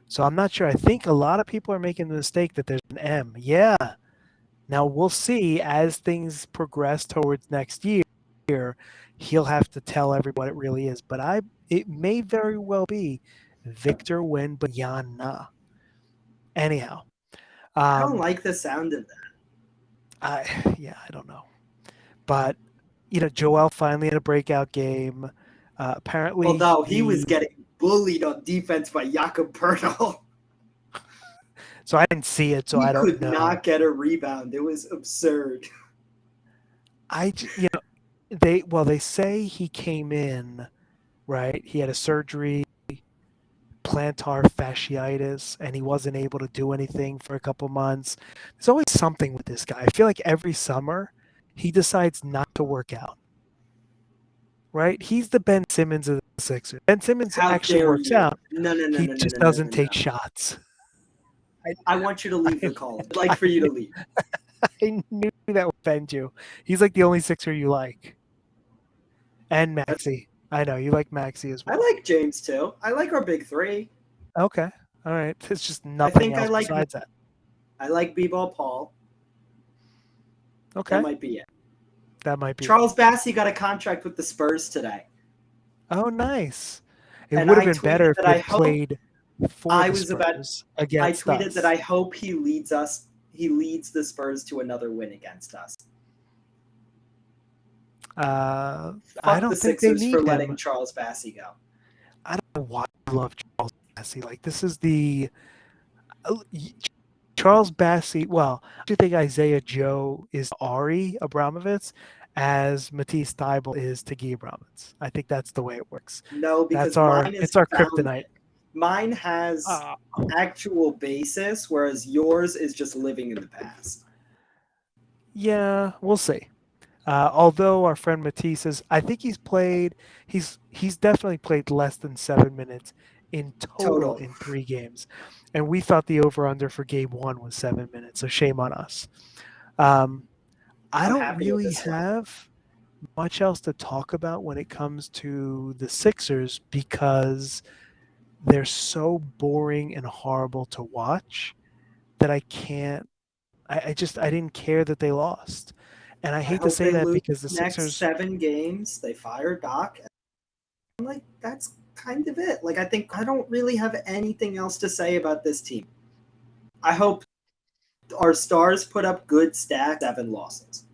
[SPEAKER 1] So I'm not sure. I think a lot of people are making the mistake that there's an M. Yeah. Now we'll see as things progress towards next year. He'll have to tell everybody what it really is. But it may very well be Victor Wembanyama. Anyhow,
[SPEAKER 2] I don't
[SPEAKER 1] um,
[SPEAKER 2] like the sound of that.
[SPEAKER 1] I don't know. But Joel finally had a breakout game. Apparently,
[SPEAKER 2] Although he was getting bullied on defense by Jakob Pertl.
[SPEAKER 1] so I didn't see it, so
[SPEAKER 2] He
[SPEAKER 1] I don't
[SPEAKER 2] could
[SPEAKER 1] know.
[SPEAKER 2] not get a rebound. It was absurd.
[SPEAKER 1] I, they say he came in, right? He had a surgery, plantar fasciitis, and he wasn't able to do anything for a couple months. There's always something with this guy. I feel like every summer he decides not to work out, right? He's the Ben Simmons of the Sixers. Ben Simmons
[SPEAKER 2] How
[SPEAKER 1] actually
[SPEAKER 2] dare
[SPEAKER 1] works
[SPEAKER 2] you?
[SPEAKER 1] out.
[SPEAKER 2] No, no, no,
[SPEAKER 1] He
[SPEAKER 2] no, no,
[SPEAKER 1] just
[SPEAKER 2] no, no,
[SPEAKER 1] doesn't
[SPEAKER 2] no, no.
[SPEAKER 1] take shots.
[SPEAKER 2] I want you to leave the
[SPEAKER 1] I,
[SPEAKER 2] call. I'd like for you to leave.
[SPEAKER 1] I knew that would offend you. He's like the only Sixer you like. And Maxi. I know you like Maxi as
[SPEAKER 2] I
[SPEAKER 1] well.
[SPEAKER 2] like James too. I like our big three.
[SPEAKER 1] Okay. All right. There's just
[SPEAKER 2] I
[SPEAKER 1] nothing
[SPEAKER 2] think I
[SPEAKER 1] else
[SPEAKER 2] like
[SPEAKER 1] besides that.
[SPEAKER 2] I like B-ball Paul. That
[SPEAKER 1] Okay.
[SPEAKER 2] might be it.
[SPEAKER 1] That might be it.
[SPEAKER 2] Charles Bassey got a contract with the Spurs today,
[SPEAKER 1] Oh, nice. It
[SPEAKER 2] and
[SPEAKER 1] would have
[SPEAKER 2] I
[SPEAKER 1] been
[SPEAKER 2] tweeted
[SPEAKER 1] better if
[SPEAKER 2] that
[SPEAKER 1] he
[SPEAKER 2] I
[SPEAKER 1] had
[SPEAKER 2] hope
[SPEAKER 1] played for
[SPEAKER 2] I
[SPEAKER 1] the
[SPEAKER 2] was about.
[SPEAKER 1] Spurs
[SPEAKER 2] I
[SPEAKER 1] against
[SPEAKER 2] tweeted that
[SPEAKER 1] us.
[SPEAKER 2] I hope he leads us. He leads the Spurs to another win against us.
[SPEAKER 1] I
[SPEAKER 2] Fuck the
[SPEAKER 1] don't think they
[SPEAKER 2] Sixers for
[SPEAKER 1] need
[SPEAKER 2] letting
[SPEAKER 1] him.
[SPEAKER 2] Charles Bassey go.
[SPEAKER 1] I don't know why I love Charles Bassey. Like this is the uh, Charles Bassey. Well, I do think Isaiah Joe is Ari Abramovitz as Matisse Thybulle is to Guy Abramovitz. I think that's the way it works.
[SPEAKER 2] No,
[SPEAKER 1] That's
[SPEAKER 2] because
[SPEAKER 1] our
[SPEAKER 2] mine is
[SPEAKER 1] it's our
[SPEAKER 2] founded.
[SPEAKER 1] kryptonite.
[SPEAKER 2] Mine has
[SPEAKER 1] Uh,
[SPEAKER 2] actual basis, whereas yours is just living in the past.
[SPEAKER 1] yeah, we'll see. Although our friend Matisse is, I think he's definitely played less than 7 minutes in total
[SPEAKER 2] Total.
[SPEAKER 1] in 3 games, and we thought the over under for game one was 7 minutes. So shame on us. Um, I
[SPEAKER 2] I'm
[SPEAKER 1] don't
[SPEAKER 2] happy with
[SPEAKER 1] really
[SPEAKER 2] this one.
[SPEAKER 1] have much else to talk about when it comes to the Sixers because they're so boring and horrible to watch that I can't. I didn't care that they lost. And I
[SPEAKER 2] I
[SPEAKER 1] hate to
[SPEAKER 2] hope
[SPEAKER 1] say
[SPEAKER 2] they
[SPEAKER 1] that
[SPEAKER 2] lose
[SPEAKER 1] because the
[SPEAKER 2] next
[SPEAKER 1] Sixers.
[SPEAKER 2] 7 games. They fire Doc. And like that's kind of it. Like I think I don't really have anything else to say about this team. I hope our stars put up good stats. 7 losses.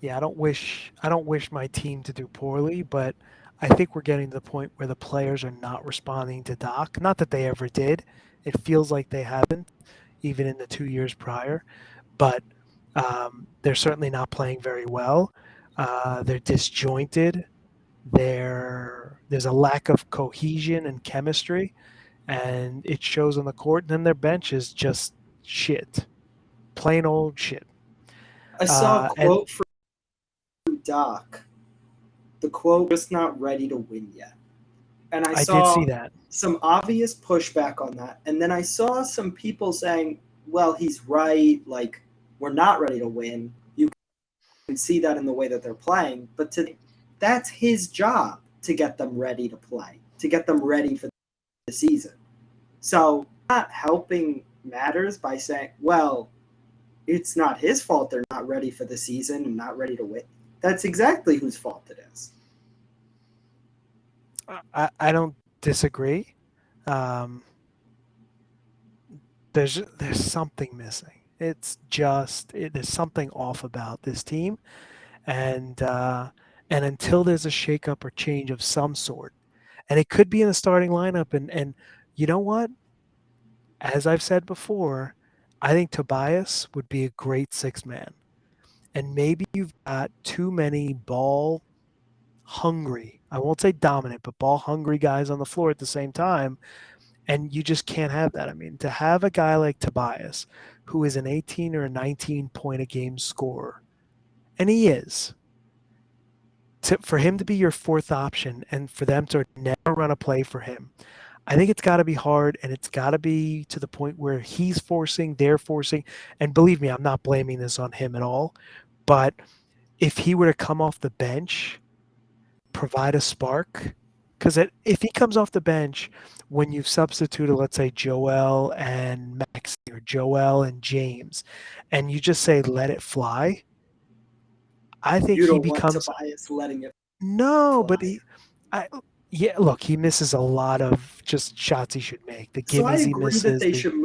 [SPEAKER 1] Yeah, I don't wish my team to do poorly, but I think we're getting to the point where the players are not responding to Doc. Not that they ever did. It feels like they haven't, even in the 2 years prior. But they're certainly not playing very well. They're disjointed. There's a lack of cohesion and chemistry, and it shows on the court. And then their bench is just shit, plain old shit.
[SPEAKER 2] I saw a
[SPEAKER 1] And
[SPEAKER 2] quote from Doc. The quote just not ready to win yet. And I
[SPEAKER 1] I did
[SPEAKER 2] saw
[SPEAKER 1] see that.
[SPEAKER 2] some obvious pushback on that. And then I saw some people saying, well, he's right. Like, we're not ready to win. You can see that in the way that they're playing. But that's his job to get them ready to play, to get them ready for the season. So, not helping matters by saying, well, it's not his fault they're not ready for the season and not ready to win. That's exactly whose fault it is.
[SPEAKER 1] I don't disagree. Um, there's something missing. There's something off about this team, and and until there's a shakeup or change of some sort, and it could be in the starting lineup. And you know what? As I've said before, I think Tobias would be a great six man, and maybe you've got too many ball hungry. I won't say dominant, but ball hungry guys on the floor at the same time. And you just can't have that. I mean, to have a guy like Tobias, who is an 18 or a 19 point a game scorer, and he is, for him to be your fourth option and for them to never run a play for him, I think it's got to be hard and it's got to be to the point where he's forcing, they're forcing. And believe me, I'm not blaming this on him at all. But if he were to come off the bench provide a spark. Because if he comes off the bench when you've substituted, let's say, Joel and Maxi or Joel and James, and you just say, let it fly, I think
[SPEAKER 2] You
[SPEAKER 1] he
[SPEAKER 2] don't want
[SPEAKER 1] becomes
[SPEAKER 2] Tobias letting it
[SPEAKER 1] no, but
[SPEAKER 2] fly.
[SPEAKER 1] I, yeah, look, he misses a lot of just shots he should make. The
[SPEAKER 2] So I
[SPEAKER 1] gimmies he
[SPEAKER 2] agree that
[SPEAKER 1] misses.
[SPEAKER 2] they should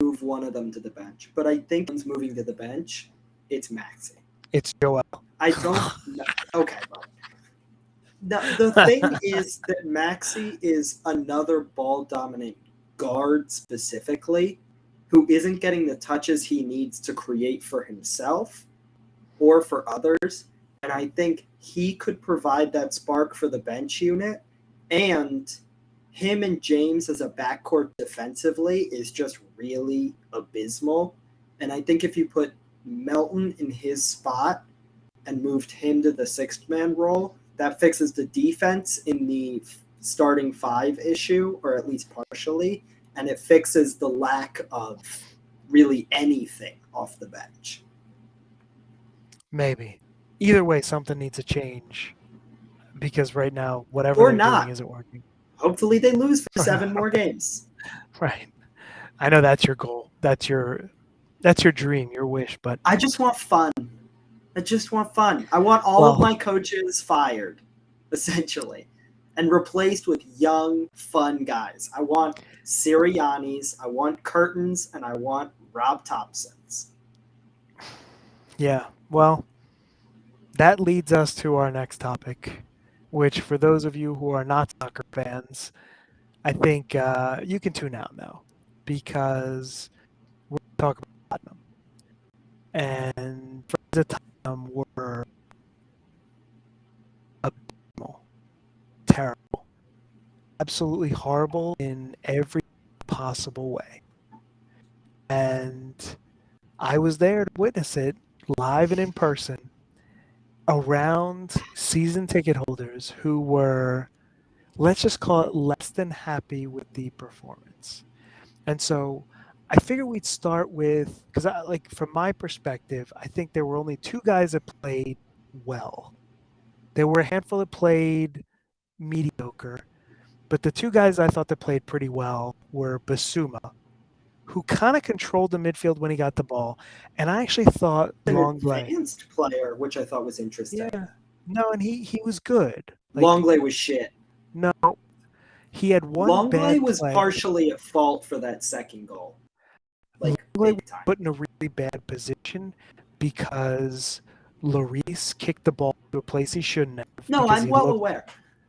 [SPEAKER 2] move one of them to the bench, but I think one's moving to the bench. It's Maxi.
[SPEAKER 1] It's Joel.
[SPEAKER 2] I don't know. Okay, but the thing is that Maxi is another ball dominant guard specifically who isn't getting the touches he needs to create for himself or for others. And I think he could provide that spark for the bench unit. And him and James as a backcourt defensively is just really abysmal. And I think if you put Melton in his spot and moved him to the sixth man role, that fixes the defense in the starting five issue, or at least partially, and it fixes the lack of really anything off the bench.
[SPEAKER 1] Maybe. Either way, something needs to change because right now, whatever
[SPEAKER 2] Or
[SPEAKER 1] they're doing
[SPEAKER 2] not.
[SPEAKER 1] isn't working.
[SPEAKER 2] Hopefully they lose for 7 more games.
[SPEAKER 1] Right. I know that's your goal. That's your dream, your wish, but
[SPEAKER 2] I just want fun. I just want fun. I want all of
[SPEAKER 1] well,
[SPEAKER 2] my coaches fired, essentially, and replaced with young, fun guys. I want Sirianni's, I want Curtains, and I want Rob Thompson's.
[SPEAKER 1] yeah. Well, that leads us to our next topic, which for those of you who are not soccer fans, I think you can tune out now because we're talking about Tottenham. And friends of Tottenham were abysmal, terrible, absolutely horrible in every possible way. And I was there to witness it live and in person around season ticket holders who were, let's just call it, less than happy with the performance. And so I figured we'd start with, because like from my perspective, I think there were only two guys that played well. There were a handful that played mediocre, but the two guys I thought that played pretty well were Basuma, who kind of controlled the midfield when he got the ball, and I actually thought
[SPEAKER 2] An
[SPEAKER 1] Longley.
[SPEAKER 2] advanced player, which I thought was interesting.
[SPEAKER 1] Yeah, no, and he was good. Like
[SPEAKER 2] Longley was shit.
[SPEAKER 1] no, he had one
[SPEAKER 2] Longley
[SPEAKER 1] bad
[SPEAKER 2] was
[SPEAKER 1] play.
[SPEAKER 2] partially at fault for that second goal, like
[SPEAKER 1] Longley was
[SPEAKER 2] big time.
[SPEAKER 1] put in a really bad position because Lloris kicked the ball to a place he shouldn't have
[SPEAKER 2] No,
[SPEAKER 1] because
[SPEAKER 2] I'm
[SPEAKER 1] he
[SPEAKER 2] well
[SPEAKER 1] looked
[SPEAKER 2] aware.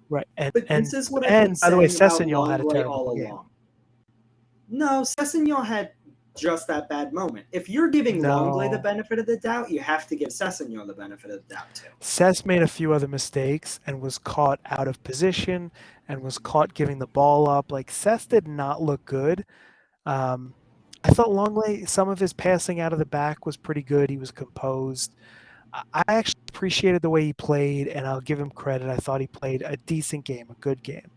[SPEAKER 1] right. And
[SPEAKER 2] But
[SPEAKER 1] and
[SPEAKER 2] this is what I've been
[SPEAKER 1] and by the way,
[SPEAKER 2] saying about
[SPEAKER 1] Sessegnon had a
[SPEAKER 2] Longley
[SPEAKER 1] terrible
[SPEAKER 2] all
[SPEAKER 1] game.
[SPEAKER 2] along. No, Sessegnon had just that bad moment. If you're giving Longley the
[SPEAKER 1] No,
[SPEAKER 2] benefit of the doubt, you have to give Sessegnon the benefit of the doubt too.
[SPEAKER 1] Sess made a few other mistakes and was caught out of position and was caught giving the ball up. Like Sess did not look good. Um, I thought Longley, some of his passing out of the back was pretty good. He was composed. I actually appreciated the way he played, and I'll give him credit. I thought he played a decent game, a good game.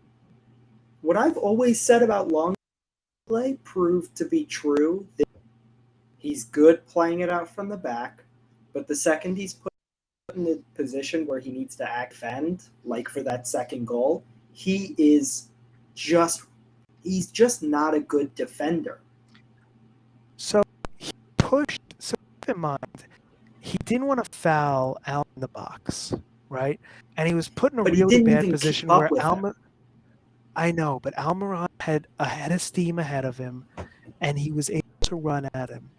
[SPEAKER 2] What I've always said about Longley proved to be true. He's good playing it out from the back, but the second he's put in a position where he needs to act defend, like for that second goal, he is just he's just not a good defender.
[SPEAKER 1] So he pushed. So keep in mind, he didn't want to foul Al in the box, right? And he was put in a
[SPEAKER 2] But he
[SPEAKER 1] really
[SPEAKER 2] didn't
[SPEAKER 1] bad
[SPEAKER 2] even keep
[SPEAKER 1] position
[SPEAKER 2] up
[SPEAKER 1] where
[SPEAKER 2] with him.
[SPEAKER 1] Alma. I know, but Almiron had a head of steam ahead of him, and he was able to run at him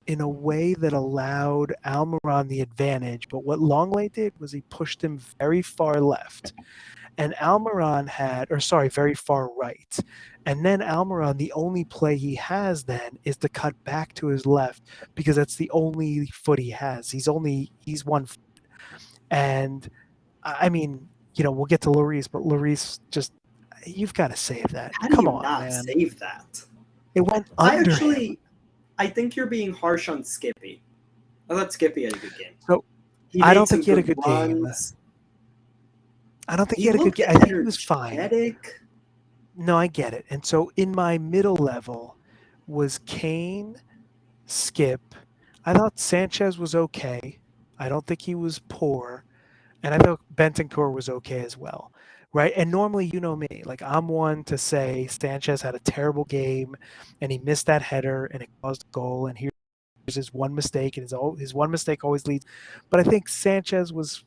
[SPEAKER 1] in a way that allowed Almiron the advantage. But what Longley did was he pushed him very far left. And Almiron had, or sorry, very far right. And then Almiron, the only play he has then is to cut back to his left because that's the only foot he has. He's 1 foot. And I mean, we'll get to Lloris, but Lloris just, you've got to save that.
[SPEAKER 2] How do
[SPEAKER 1] Come
[SPEAKER 2] you
[SPEAKER 1] on,
[SPEAKER 2] not
[SPEAKER 1] man.
[SPEAKER 2] save that?
[SPEAKER 1] It went
[SPEAKER 2] I
[SPEAKER 1] under him.
[SPEAKER 2] actually, I think you're being harsh on Skippy. I thought Skippy had a good game.
[SPEAKER 1] So
[SPEAKER 2] He
[SPEAKER 1] I
[SPEAKER 2] made
[SPEAKER 1] don't
[SPEAKER 2] some
[SPEAKER 1] think he had a
[SPEAKER 2] good
[SPEAKER 1] good game.
[SPEAKER 2] runs.
[SPEAKER 1] I don't think he
[SPEAKER 2] He
[SPEAKER 1] had a good
[SPEAKER 2] looked
[SPEAKER 1] game. I think he was fine.
[SPEAKER 2] energetic.
[SPEAKER 1] No, I get it. And so in my middle level was Kane, Skip. I thought Sanchez was okay. I don't think he was poor. And I thought Bentancur was okay as well. Right. And normally, you know me, like I'm one to say Sanchez had a terrible game and he missed that header and it caused a goal. And here's his one mistake, and his one mistake always leads. But I think Sanchez was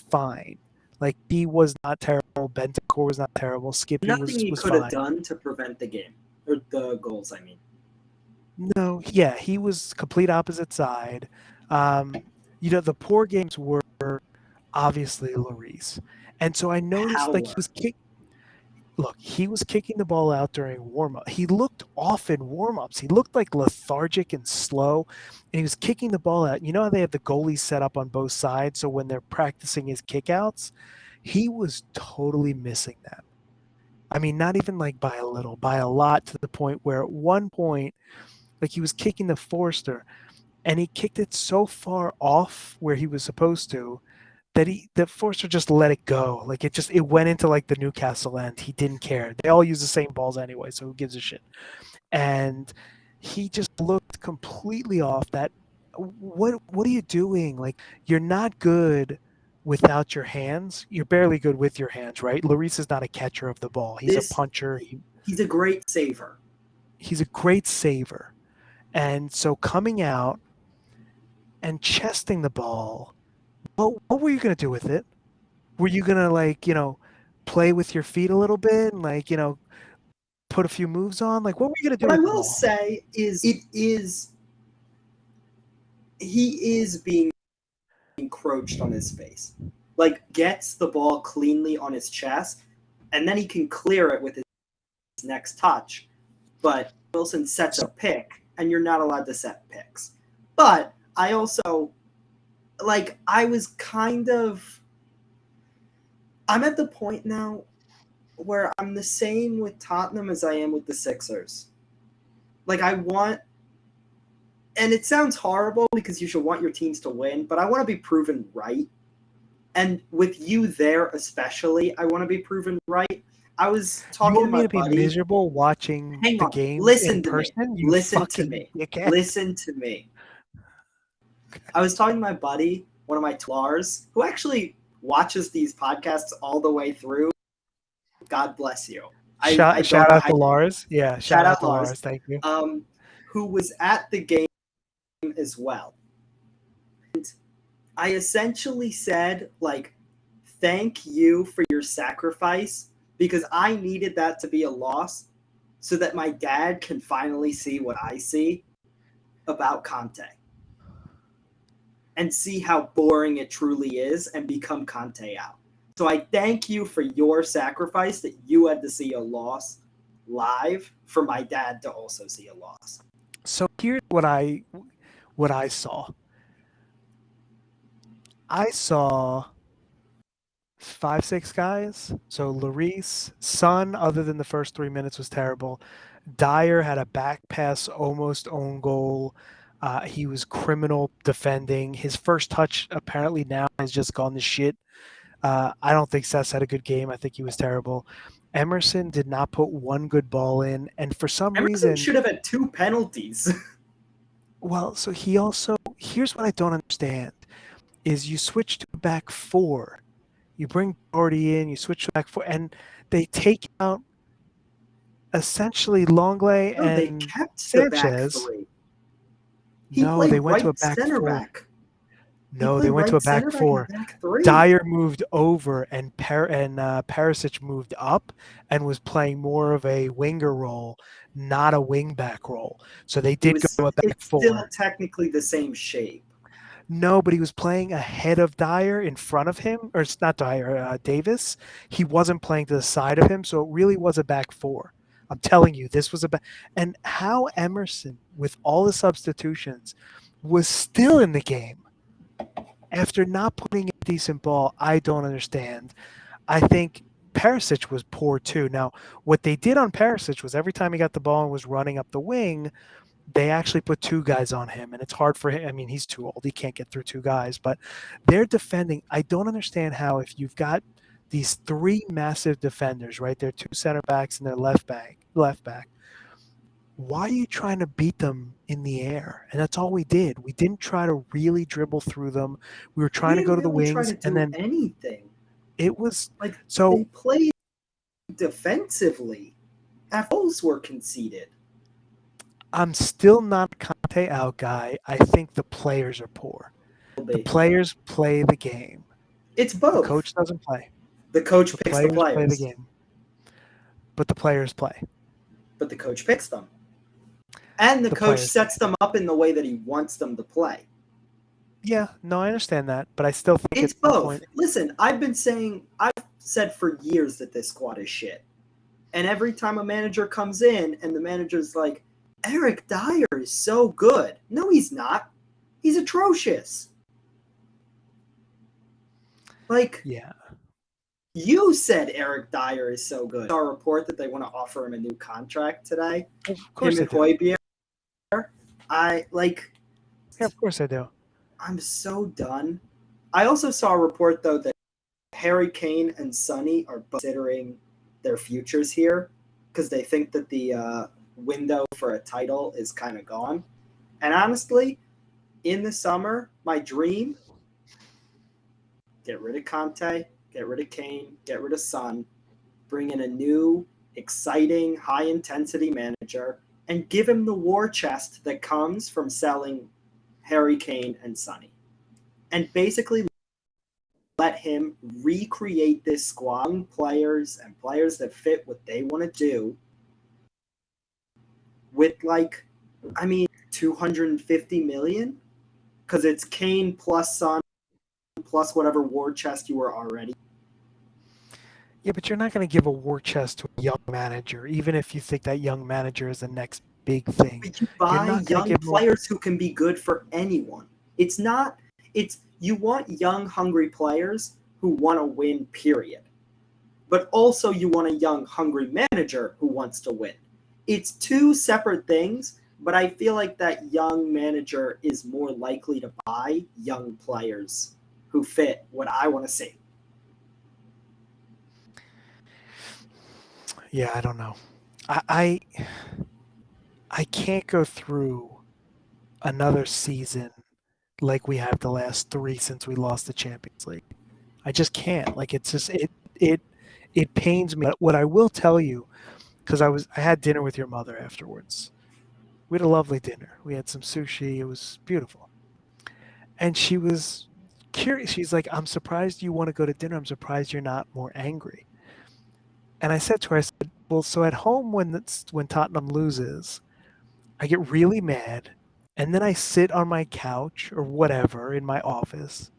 [SPEAKER 1] fine. Like he was not terrible. Bentancur was not terrible. Skippy
[SPEAKER 2] Nothing
[SPEAKER 1] was
[SPEAKER 2] he
[SPEAKER 1] was
[SPEAKER 2] could have
[SPEAKER 1] fine.
[SPEAKER 2] done to prevent the game or the goals. I mean,
[SPEAKER 1] No, yeah, he was complete opposite side. Um, the poor games were obviously Lloris, and so I noticed like
[SPEAKER 2] power.
[SPEAKER 1] he was kicking the ball out during warm up. He looked off in warm ups. He looked like lethargic and slow, and he was kicking the ball out. You know how they have the goalies set up on both sides, so when they're practicing his kickouts, he was totally missing that. I mean, not even like by a little, by a lot, to the point where at one point, like he was kicking the Forster, and he kicked it so far off where he was supposed to that the Forster just let it go. Like it went into like the Newcastle end. He didn't care. They all use the same balls anyway, so who gives a shit? And he just looked completely off. That what are you doing? Like you're not good without your hands, you're barely good with your hands, right? Lloris is not a catcher of the ball. He's a
[SPEAKER 2] This
[SPEAKER 1] puncher.
[SPEAKER 2] he's a great saver.
[SPEAKER 1] He's a great saver. And so coming out and chesting the ball, what were you going to do with it? Were you going to, like, play with your feet a little bit and, like, put a few moves on? Like, what were you going to do
[SPEAKER 2] What I
[SPEAKER 1] with the
[SPEAKER 2] will
[SPEAKER 1] ball?
[SPEAKER 2] say is he is being encroached on his face. Like gets the ball cleanly on his chest, and then he can clear it with his next touch. But Wilson sets a
[SPEAKER 1] So
[SPEAKER 2] pick, and you're not allowed to set picks. But I also I was kind of I'm at the point now where I'm the same with Tottenham as I am with the Sixers. Like I want and it sounds horrible because you should want your teams to win, but I want to be proven right. And with you there especially, I want to be proven right. I was
[SPEAKER 1] you
[SPEAKER 2] talking to
[SPEAKER 1] want me
[SPEAKER 2] my
[SPEAKER 1] to be
[SPEAKER 2] buddy.
[SPEAKER 1] miserable watching
[SPEAKER 2] Hang
[SPEAKER 1] the
[SPEAKER 2] on,
[SPEAKER 1] games in
[SPEAKER 2] listen to me.
[SPEAKER 1] person? You
[SPEAKER 2] Listen to
[SPEAKER 1] fucking
[SPEAKER 2] me.
[SPEAKER 1] dickhead.
[SPEAKER 2] Listen to me. I was talking to my buddy, one of my Lars, who actually watches these podcasts all the way through. God bless you. I don't
[SPEAKER 1] Shout
[SPEAKER 2] know
[SPEAKER 1] out
[SPEAKER 2] how
[SPEAKER 1] to
[SPEAKER 2] you
[SPEAKER 1] Lars. Yeah, shout
[SPEAKER 2] shout
[SPEAKER 1] out
[SPEAKER 2] out
[SPEAKER 1] to
[SPEAKER 2] Lars,
[SPEAKER 1] Lars. Thank you.
[SPEAKER 2] who was at the game as well. I essentially said, like, thank you for your sacrifice because I needed that to be a loss so that my dad can finally see what I see about Conte and see how boring it truly is and become Conte out. So I thank you for your sacrifice that you had to see a loss live for my dad to also see a loss.
[SPEAKER 1] So here's what I saw. I saw 5, 6 guys. So Lloris, Son, other than the first 3 minutes, was terrible. Dyer had a back pass, almost own goal. He was criminal defending. His first touch apparently now has just gone to shit. I don't think Sess had a good game. I think he was terrible. Emerson did not put one good ball in, and for some
[SPEAKER 2] Emerson
[SPEAKER 1] reason,
[SPEAKER 2] should have had 2 penalties.
[SPEAKER 1] well, so he also here's what I don't understand is you switch to a back four, you bring Doherty in, you switch to back four, and they take out essentially Longley
[SPEAKER 2] No, they
[SPEAKER 1] and
[SPEAKER 2] kept the back
[SPEAKER 1] Sanchez.
[SPEAKER 2] three. He
[SPEAKER 1] No, they
[SPEAKER 2] played
[SPEAKER 1] went to a
[SPEAKER 2] right
[SPEAKER 1] back
[SPEAKER 2] center
[SPEAKER 1] four.
[SPEAKER 2] back. He
[SPEAKER 1] No, they
[SPEAKER 2] played
[SPEAKER 1] went to
[SPEAKER 2] right
[SPEAKER 1] a back
[SPEAKER 2] center back in the
[SPEAKER 1] four.
[SPEAKER 2] back three.
[SPEAKER 1] Dyer moved over, and Perisic moved up and was playing more of a winger role, not a wing back role. So they did go to a back
[SPEAKER 2] It's still
[SPEAKER 1] four.
[SPEAKER 2] technically the same shape.
[SPEAKER 1] No, but he was playing ahead of Dyer in front of him, or it's not Dyer, Davis. He wasn't playing to the side of him, so it really was a back four. I'm telling you, this was a back. And how Emerson, with all the substitutions, was still in the game after not putting a decent ball, I don't understand. I think Perisic was poor too. Now, what they did on Perisic was every time he got the ball and was running up the wing, they actually put 2 guys on him, and it's hard for him. I mean, he's too old; he can't get through 2 guys. But they're defending. I don't understand how if you've got these 3 massive defenders, right? They're 2 center backs and their left back. Why are you trying to beat them in the air? And that's all we did. We didn't try to really dribble through them. We were
[SPEAKER 2] We
[SPEAKER 1] trying to
[SPEAKER 2] didn't
[SPEAKER 1] go to the
[SPEAKER 2] really try
[SPEAKER 1] wings,
[SPEAKER 2] to
[SPEAKER 1] and
[SPEAKER 2] do
[SPEAKER 1] then
[SPEAKER 2] anything.
[SPEAKER 1] it was
[SPEAKER 2] Like
[SPEAKER 1] so.
[SPEAKER 2] they played defensively. Goals were conceded.
[SPEAKER 1] I'm still not a Conte out guy. I think the players are poor. The players play the game.
[SPEAKER 2] It's
[SPEAKER 1] The
[SPEAKER 2] both.
[SPEAKER 1] coach doesn't play.
[SPEAKER 2] The coach
[SPEAKER 1] The
[SPEAKER 2] picks the
[SPEAKER 1] players play the
[SPEAKER 2] players,
[SPEAKER 1] game, but the players play.
[SPEAKER 2] but the coach picks them. And the
[SPEAKER 1] The
[SPEAKER 2] coach
[SPEAKER 1] players play.
[SPEAKER 2] sets them up in the way that he wants them to play.
[SPEAKER 1] Yeah, no, I understand that, but I still think
[SPEAKER 2] It's
[SPEAKER 1] at some
[SPEAKER 2] both.
[SPEAKER 1] point,
[SPEAKER 2] Listen, I've said for years that this squad is shit. And every time a manager comes in and the manager's like, Eric Dyer is so good. No, he's not. He's atrocious. Like,
[SPEAKER 1] yeah,
[SPEAKER 2] you said Eric Dyer is so good. I saw a report that they want to offer him a new contract today.
[SPEAKER 1] of
[SPEAKER 2] Him
[SPEAKER 1] course I
[SPEAKER 2] and
[SPEAKER 1] do.
[SPEAKER 2] Hoybier. I like.
[SPEAKER 1] Yeah, of course I do.
[SPEAKER 2] I'm so done. I also saw a report though that Harry Kane and Sonny are both considering their futures here because they think that the window for a title is kind of gone. And honestly, in the summer, my dream, get rid of Conte, get rid of Kane, get rid of Son, bring in a new, exciting, high intensity manager, and give him the war chest that comes from selling Harry Kane and Sonny. And basically let him recreate this squad, players and players that fit what they want to do with like, I mean, 250 million? Because it's Kane plus Son plus whatever war chest you were already.
[SPEAKER 1] Yeah, but you're not going to give a war chest to a young manager, even if you think that young manager is the next big thing.
[SPEAKER 2] But you
[SPEAKER 1] You're
[SPEAKER 2] buy
[SPEAKER 1] not going to
[SPEAKER 2] young
[SPEAKER 1] give him a,
[SPEAKER 2] players who can be good for anyone. It's not, it's, you want young, hungry players who want to win, period. But also you want a young, hungry manager who wants to win. It's two separate things, but I feel like that young manager is more likely to buy young players who fit what I want to see.
[SPEAKER 1] yeah, I don't know. I I can't go through another season like we have the last three since we lost the Champions League. I just can't. Like it's just it it pains me. What I will tell you, because I had dinner with your mother afterwards. We had a lovely dinner. We had some sushi. It was beautiful. And she was curious. She's like, I'm surprised you want to go to dinner. I'm surprised you're not more angry. And I said to her, I said, well, so at home when Tottenham loses, I get really mad, and then I sit on my couch or whatever in my office,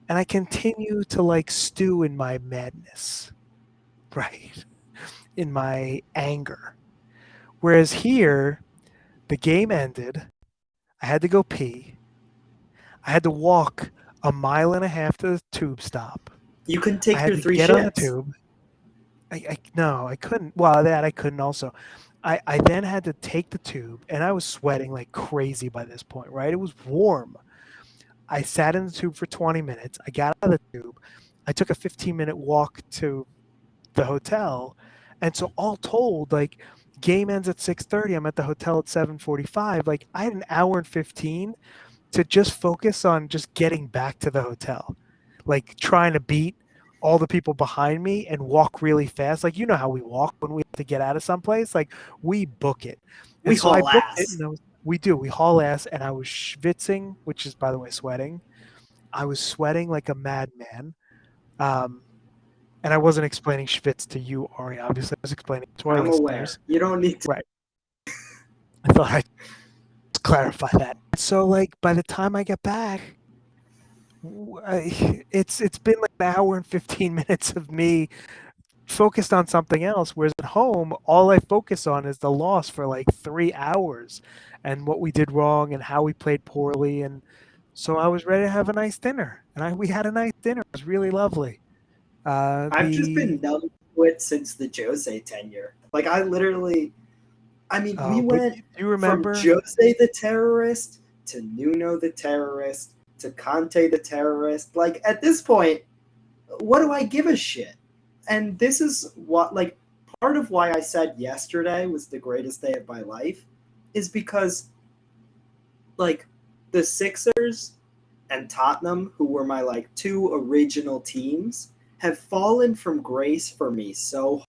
[SPEAKER 1] and I continue to like stew in my madness, right? In my anger. Whereas here, the game ended. I had to go pee. I had to walk a mile and a half to the tube stop.
[SPEAKER 2] You can
[SPEAKER 1] I
[SPEAKER 2] take
[SPEAKER 1] had
[SPEAKER 2] your
[SPEAKER 1] to
[SPEAKER 2] three
[SPEAKER 1] get on the
[SPEAKER 2] shits.
[SPEAKER 1] tube. I no, I couldn't. Well, that I couldn't also. I then had to take the tube, and I was sweating like crazy by this point, right? It was warm. I sat in the tube for 20 minutes. I got out of the tube. I took a 15-minute walk to the hotel. And so all told, like game ends at 6:30. I'm at the hotel at 7:45. Like I had an hour and 15 to just focus on just getting back to the hotel. Like trying to beat all the people behind me and walk really fast. Like you know how we walk when we have to get out of someplace. Like we book it.
[SPEAKER 2] We
[SPEAKER 1] And so I
[SPEAKER 2] haul
[SPEAKER 1] booked it
[SPEAKER 2] ass.
[SPEAKER 1] and we do. We haul ass and I was schwitzing, which is by the way sweating. I was sweating like a madman. Um, and I wasn't explaining schwitz to you, Ari. Obviously, I was explaining it to our
[SPEAKER 2] I'm aware.
[SPEAKER 1] listeners.
[SPEAKER 2] You don't need to.
[SPEAKER 1] Right. I thought I'd just clarify that. So, like, by the time I get back, it's been like an hour and 15 minutes of me focused on something else. Whereas at home, all I focus on is the loss for like 3 hours and what we did wrong and how we played poorly. And so I was ready to have a nice dinner, and we had a nice dinner. It was really lovely.
[SPEAKER 2] I've just been
[SPEAKER 1] The
[SPEAKER 2] numb to it since the Jose tenure. Like I literally, I mean, we
[SPEAKER 1] but
[SPEAKER 2] went
[SPEAKER 1] do you
[SPEAKER 2] from
[SPEAKER 1] remember?
[SPEAKER 2] Jose the terrorist to Nuno the terrorist to Conte the terrorist. Like at this point, what do I give a shit? And this is what like part of why I said yesterday was the greatest day of my life is because like the Sixers and Tottenham, who were my like two original teams, have fallen from grace for me so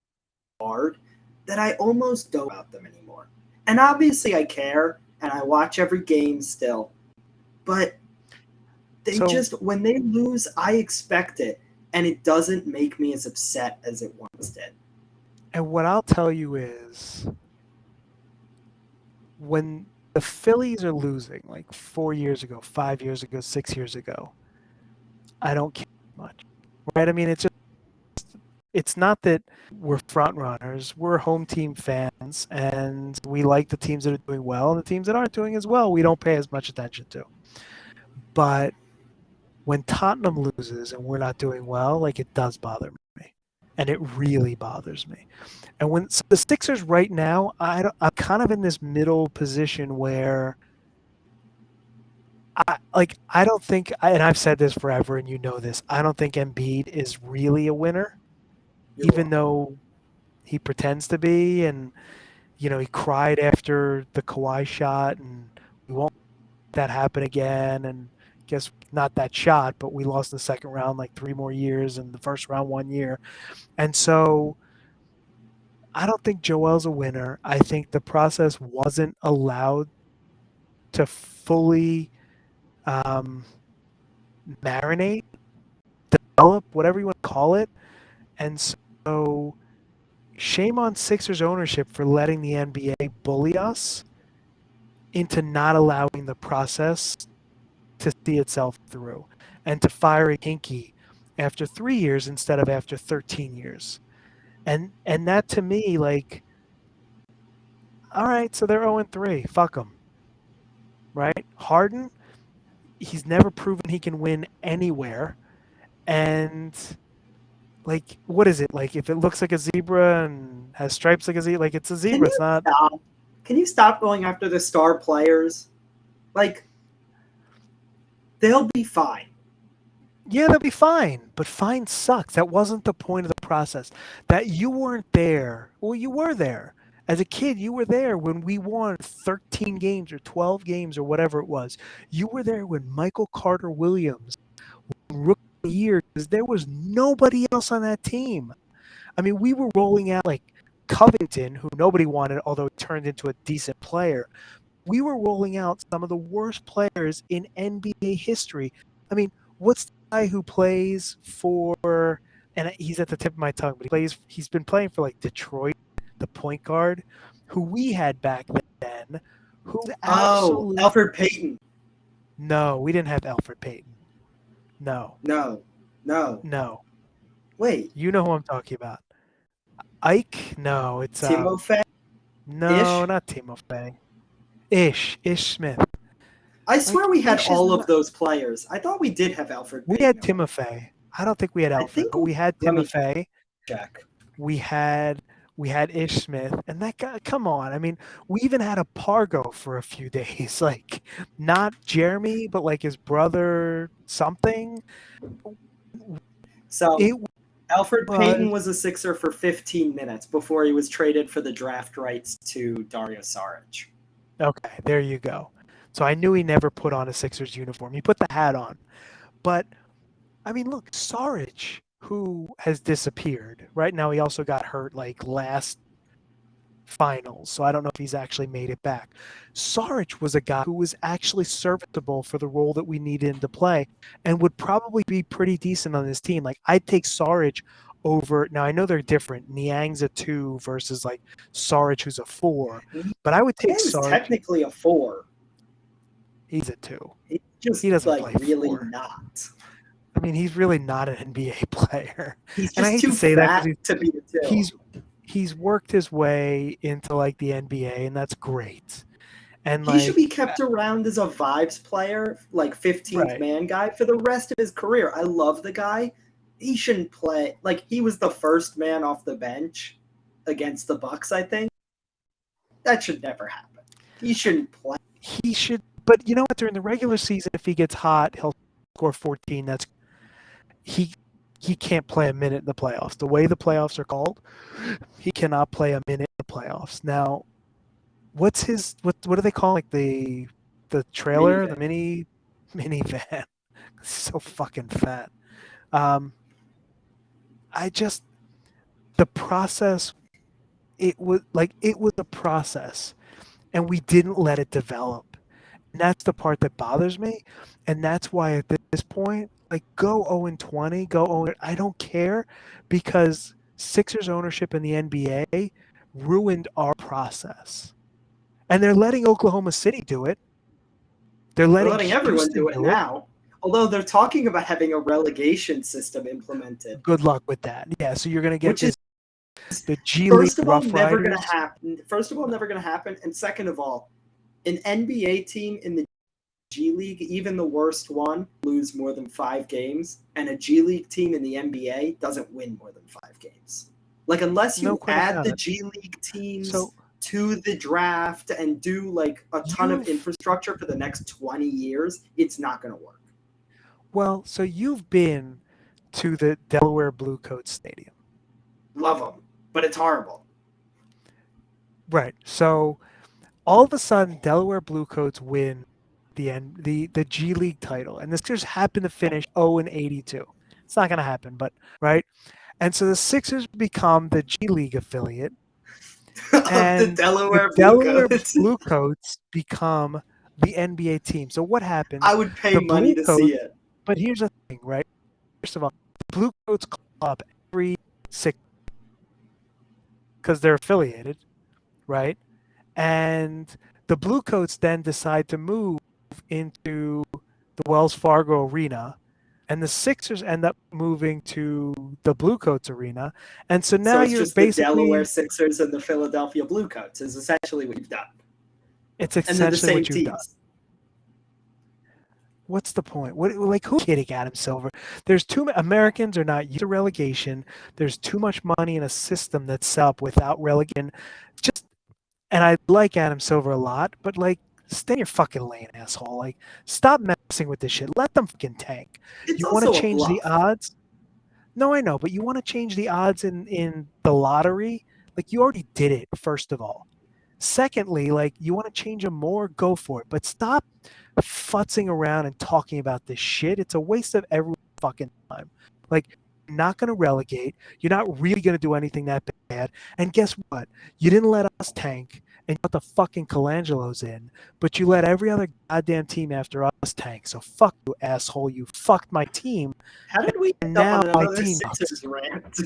[SPEAKER 2] hard that I almost don't about them anymore. And obviously I care and I watch every game still. But they
[SPEAKER 1] So,
[SPEAKER 2] just when they lose, I expect it and it doesn't make me as upset as it once did.
[SPEAKER 1] and what I'll tell you is when the Phillies are losing, like 4 years ago, 5 years ago, 6 years ago, I don't care much, right? I mean, it's not that we're front runners. We're home team fans, and we like the teams that are doing well, and the teams that aren't doing as well, we don't pay as much attention to. But when Tottenham loses and we're not doing well, like it does bother me, and it really bothers me. And when so the Sixers right now, I'm kind of in this middle position where I don't think, and I've said this forever, and you know this. I don't think Embiid is really a winner,
[SPEAKER 2] You're
[SPEAKER 1] even
[SPEAKER 2] wrong.
[SPEAKER 1] though he pretends to be, and he cried after the Kawhi shot, and we won't let that happen again. And guess not that shot, but we lost the second round like 3 more years and the first round 1 year. And so I don't think Joel's a winner. I think the process wasn't allowed to fully um, marinate, develop, whatever you want to call it. And so shame on Sixers ownership for letting the NBA bully us into not allowing the process to see itself through and to firing Hinkie after 3 years instead of after 13 years. And that to me, like, all right, so they're 0-3. Fuck them, right? Harden, he's never proven he can win anywhere. And like, what is it? Like, if it looks like a zebra and has stripes like a zebra, like it's a
[SPEAKER 2] Can
[SPEAKER 1] zebra.
[SPEAKER 2] you
[SPEAKER 1] It's not.
[SPEAKER 2] stop? Can you stop going after the star players? Like, they'll be fine.
[SPEAKER 1] Yeah, they'll be fine, but fine sucks. That wasn't the point of the process. That you weren't there. Well, you were there. As a kid, you were there when we won 13 games or 12 games or whatever it was. You were there when Michael Carter Williams, rookie year, because there was nobody else on that team. I mean, we were rolling out like Covington, who nobody wanted, although he turned into a decent player. We were rolling out some of the worst players in NBA history. I mean, what's the guy who plays for, and he's at the tip of my tongue, but he's been playing for like Detroit, the point guard, who we had back then, who's
[SPEAKER 2] Oh,
[SPEAKER 1] absolute.
[SPEAKER 2] Alfred Payton.
[SPEAKER 1] No, we didn't have Alfred Payton. No,
[SPEAKER 2] No, no.
[SPEAKER 1] no.
[SPEAKER 2] Wait,
[SPEAKER 1] You know who I'm talking about. Ike? No, it's
[SPEAKER 2] Timofey
[SPEAKER 1] no,
[SPEAKER 2] ish.
[SPEAKER 1] not Timofey. Ish Smith.
[SPEAKER 2] I swear
[SPEAKER 1] Like
[SPEAKER 2] we had
[SPEAKER 1] Ish is
[SPEAKER 2] all of
[SPEAKER 1] not.
[SPEAKER 2] those players. I thought we did have Alfred
[SPEAKER 1] We
[SPEAKER 2] Payton
[SPEAKER 1] had
[SPEAKER 2] at one.
[SPEAKER 1] Timofey. I don't think we had
[SPEAKER 2] I
[SPEAKER 1] Alfred,
[SPEAKER 2] think
[SPEAKER 1] but we had
[SPEAKER 2] let me
[SPEAKER 1] Timofey.
[SPEAKER 2] check.
[SPEAKER 1] We had we had Ish Smith, and that guy. Come on, I mean, we even had a Pargo for a few days. Like not Jeremy, but like his brother something.
[SPEAKER 2] So
[SPEAKER 1] It
[SPEAKER 2] Alfred
[SPEAKER 1] was
[SPEAKER 2] Payton was a Sixer for 15 minutes before he was traded for the draft rights to Dario Saric.
[SPEAKER 1] okay. There you go. So I knew he never put on a Sixers uniform. He put the hat on, but I mean, look, Saric, who has disappeared right now, he also got hurt like last finals, so I don't know if he's actually made it back. Saric was a guy who was actually serviceable for the role that we needed him to play and would probably be pretty decent on this team. Like, I'd take Saric over. Now, I know they're different. Niang's a 2 versus like Saric, who's a 4, but I would take
[SPEAKER 2] Niang's
[SPEAKER 1] Saric.
[SPEAKER 2] technically a 4.
[SPEAKER 1] He's a 2.
[SPEAKER 2] He's
[SPEAKER 1] He
[SPEAKER 2] just
[SPEAKER 1] doesn't
[SPEAKER 2] like
[SPEAKER 1] play
[SPEAKER 2] really
[SPEAKER 1] 4.
[SPEAKER 2] not.
[SPEAKER 1] I mean, he's really not an NBA player.
[SPEAKER 2] He's
[SPEAKER 1] And I
[SPEAKER 2] just
[SPEAKER 1] hate to
[SPEAKER 2] too
[SPEAKER 1] say that because
[SPEAKER 2] fat to be a 2.
[SPEAKER 1] he's he's worked his way into like the NBA, and that's great. And
[SPEAKER 2] He should
[SPEAKER 1] like,
[SPEAKER 2] be kept around as a vibes player, like 15th
[SPEAKER 1] right.
[SPEAKER 2] man guy for the rest of his career. I love the guy. He shouldn't play. Like, he was the first man off the bench against the Bucks, I think. That should never happen. He shouldn't play.
[SPEAKER 1] He should, but you know what? During the regular season, if he gets hot, he'll score 14. That's he. He can't play a minute in the playoffs. The way the playoffs are called, he cannot play a minute in the playoffs. Now, what's his what do they call like the trailer, the
[SPEAKER 2] Minivan.
[SPEAKER 1] minivan? So fucking fat. Um, I just the process. It was a process, and we didn't let it develop. And that's the part that bothers me. And that's why at this point, like go 0-20, go 0. I don't care because Sixers ownership in the NBA ruined our process. And they're letting Oklahoma City do it. They're
[SPEAKER 2] They're
[SPEAKER 1] letting
[SPEAKER 2] letting everyone
[SPEAKER 1] Houston
[SPEAKER 2] do it
[SPEAKER 1] do it.
[SPEAKER 2] now. Although they're talking about having a relegation system implemented,
[SPEAKER 1] Good luck with that. Yeah, so you're going to get
[SPEAKER 2] which is,
[SPEAKER 1] the G League
[SPEAKER 2] first of all,
[SPEAKER 1] Rough
[SPEAKER 2] never going to
[SPEAKER 1] Riders.
[SPEAKER 2] happen. First of all, never going to happen. And second of all, an NBA team in the G League, even the worst one, lose more than 5 games, and a G League team in the NBA doesn't win more than 5 games. Like, unless
[SPEAKER 1] No
[SPEAKER 2] you
[SPEAKER 1] question
[SPEAKER 2] add
[SPEAKER 1] about
[SPEAKER 2] the
[SPEAKER 1] it.
[SPEAKER 2] G League teams
[SPEAKER 1] So
[SPEAKER 2] to the draft and do like a ton of
[SPEAKER 1] you've
[SPEAKER 2] infrastructure for the next 20 years, it's not going to work.
[SPEAKER 1] so you've been to the Delaware Blue Coat Stadium.
[SPEAKER 2] Love them, but it's horrible.
[SPEAKER 1] Right. So all of a sudden, Delaware Bluecoats win the G League title, and the Sixers happen to finish 0-82. It's not going to happen, but right. And so the Sixers become the G League affiliate,
[SPEAKER 2] of the
[SPEAKER 1] and the
[SPEAKER 2] Delaware
[SPEAKER 1] Delaware
[SPEAKER 2] Bluecoats.
[SPEAKER 1] Bluecoats become the NBA team. So what
[SPEAKER 2] I
[SPEAKER 1] happens?
[SPEAKER 2] would pay
[SPEAKER 1] The
[SPEAKER 2] money to see
[SPEAKER 1] Bluecoats.
[SPEAKER 2] it.
[SPEAKER 1] But here's the thing, right? First of all, the Bluecoats call up every six because they're affiliated, right? And the Bluecoats then decide to move into the Wells Fargo Arena, and the Sixers end up moving to the Bluecoats Arena, and so
[SPEAKER 2] So
[SPEAKER 1] now
[SPEAKER 2] it's
[SPEAKER 1] you're
[SPEAKER 2] just the Delaware
[SPEAKER 1] basically
[SPEAKER 2] Sixers and the Philadelphia Bluecoats is essentially what you've done.
[SPEAKER 1] it's
[SPEAKER 2] And they're the
[SPEAKER 1] essentially
[SPEAKER 2] same
[SPEAKER 1] what you've done.
[SPEAKER 2] teams.
[SPEAKER 1] What's the point? What like who's kidding Adam Silver? There's too many Americans are not used to relegation. There's too much money in a system that's set up without relegation. Just and I like Adam Silver a lot, but like stay in your fucking lane, asshole. Like stop messing with this shit. Let them fucking tank.
[SPEAKER 2] It's
[SPEAKER 1] You want to
[SPEAKER 2] also a
[SPEAKER 1] change the
[SPEAKER 2] bluff.
[SPEAKER 1] odds? No, I know, but you want to change the odds in the lottery? Like you already did it, first of all. Secondly, like you want to change them more, go for it. But stop futzing around and talking about this shit. It's a waste of every fucking time. Like you're not going to relegate. You're not really going to do anything that bad. And guess what? You didn't let us tank and you got the fucking Colangelos in, but you let every other goddamn team after us tank. So fuck you, asshole. You fucked my team,
[SPEAKER 2] How did we
[SPEAKER 1] and
[SPEAKER 2] end up
[SPEAKER 1] now
[SPEAKER 2] on
[SPEAKER 1] my
[SPEAKER 2] another
[SPEAKER 1] team sucks.
[SPEAKER 2] Sixers rant?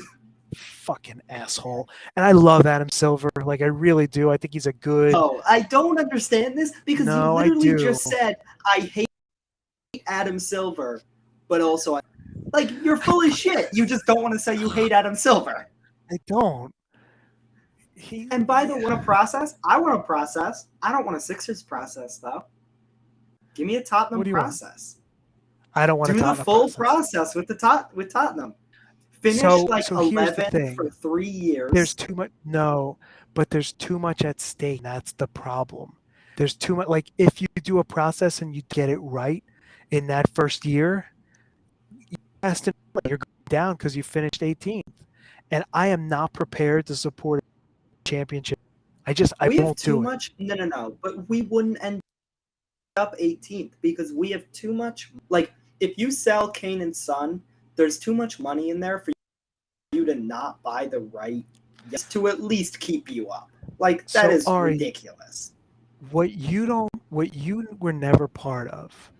[SPEAKER 1] Fucking asshole. And I love Adam Silver. Like I really do. I think he's a good.
[SPEAKER 2] Oh, I don't understand this because you
[SPEAKER 1] No, I
[SPEAKER 2] literally
[SPEAKER 1] do.
[SPEAKER 2] just said, I hate Adam Silver, but also, like, you're full of shit. You just don't want to say you hate Adam Silver.
[SPEAKER 1] I don't. He.
[SPEAKER 2] And by the want to process, I want to process. I don't want a Sixers process, though. Give me a Tottenham
[SPEAKER 1] What do you want?
[SPEAKER 2] process.
[SPEAKER 1] I don't want to
[SPEAKER 2] Do the
[SPEAKER 1] Tottenham
[SPEAKER 2] full
[SPEAKER 1] process.
[SPEAKER 2] process with with Tottenham. Finish
[SPEAKER 1] So
[SPEAKER 2] like
[SPEAKER 1] so here's the
[SPEAKER 2] 11th
[SPEAKER 1] thing.
[SPEAKER 2] for 3
[SPEAKER 1] There's
[SPEAKER 2] years.
[SPEAKER 1] too much. No, but there's too much at stake. That's the problem. There's too much. Like if you do a process and you get it right in that first year, Aston, you're going down because you finished 18th, and I am not prepared to support a championship. I
[SPEAKER 2] We have
[SPEAKER 1] won't
[SPEAKER 2] too
[SPEAKER 1] do it.
[SPEAKER 2] much. No, no, no. But we wouldn't end up 18th because we have too much. Like, if you sell Kane and Son, there's too much money in there for you to not buy the right to at least keep you up. Like, that
[SPEAKER 1] So
[SPEAKER 2] is
[SPEAKER 1] Ari,
[SPEAKER 2] ridiculous.
[SPEAKER 1] what you were never part of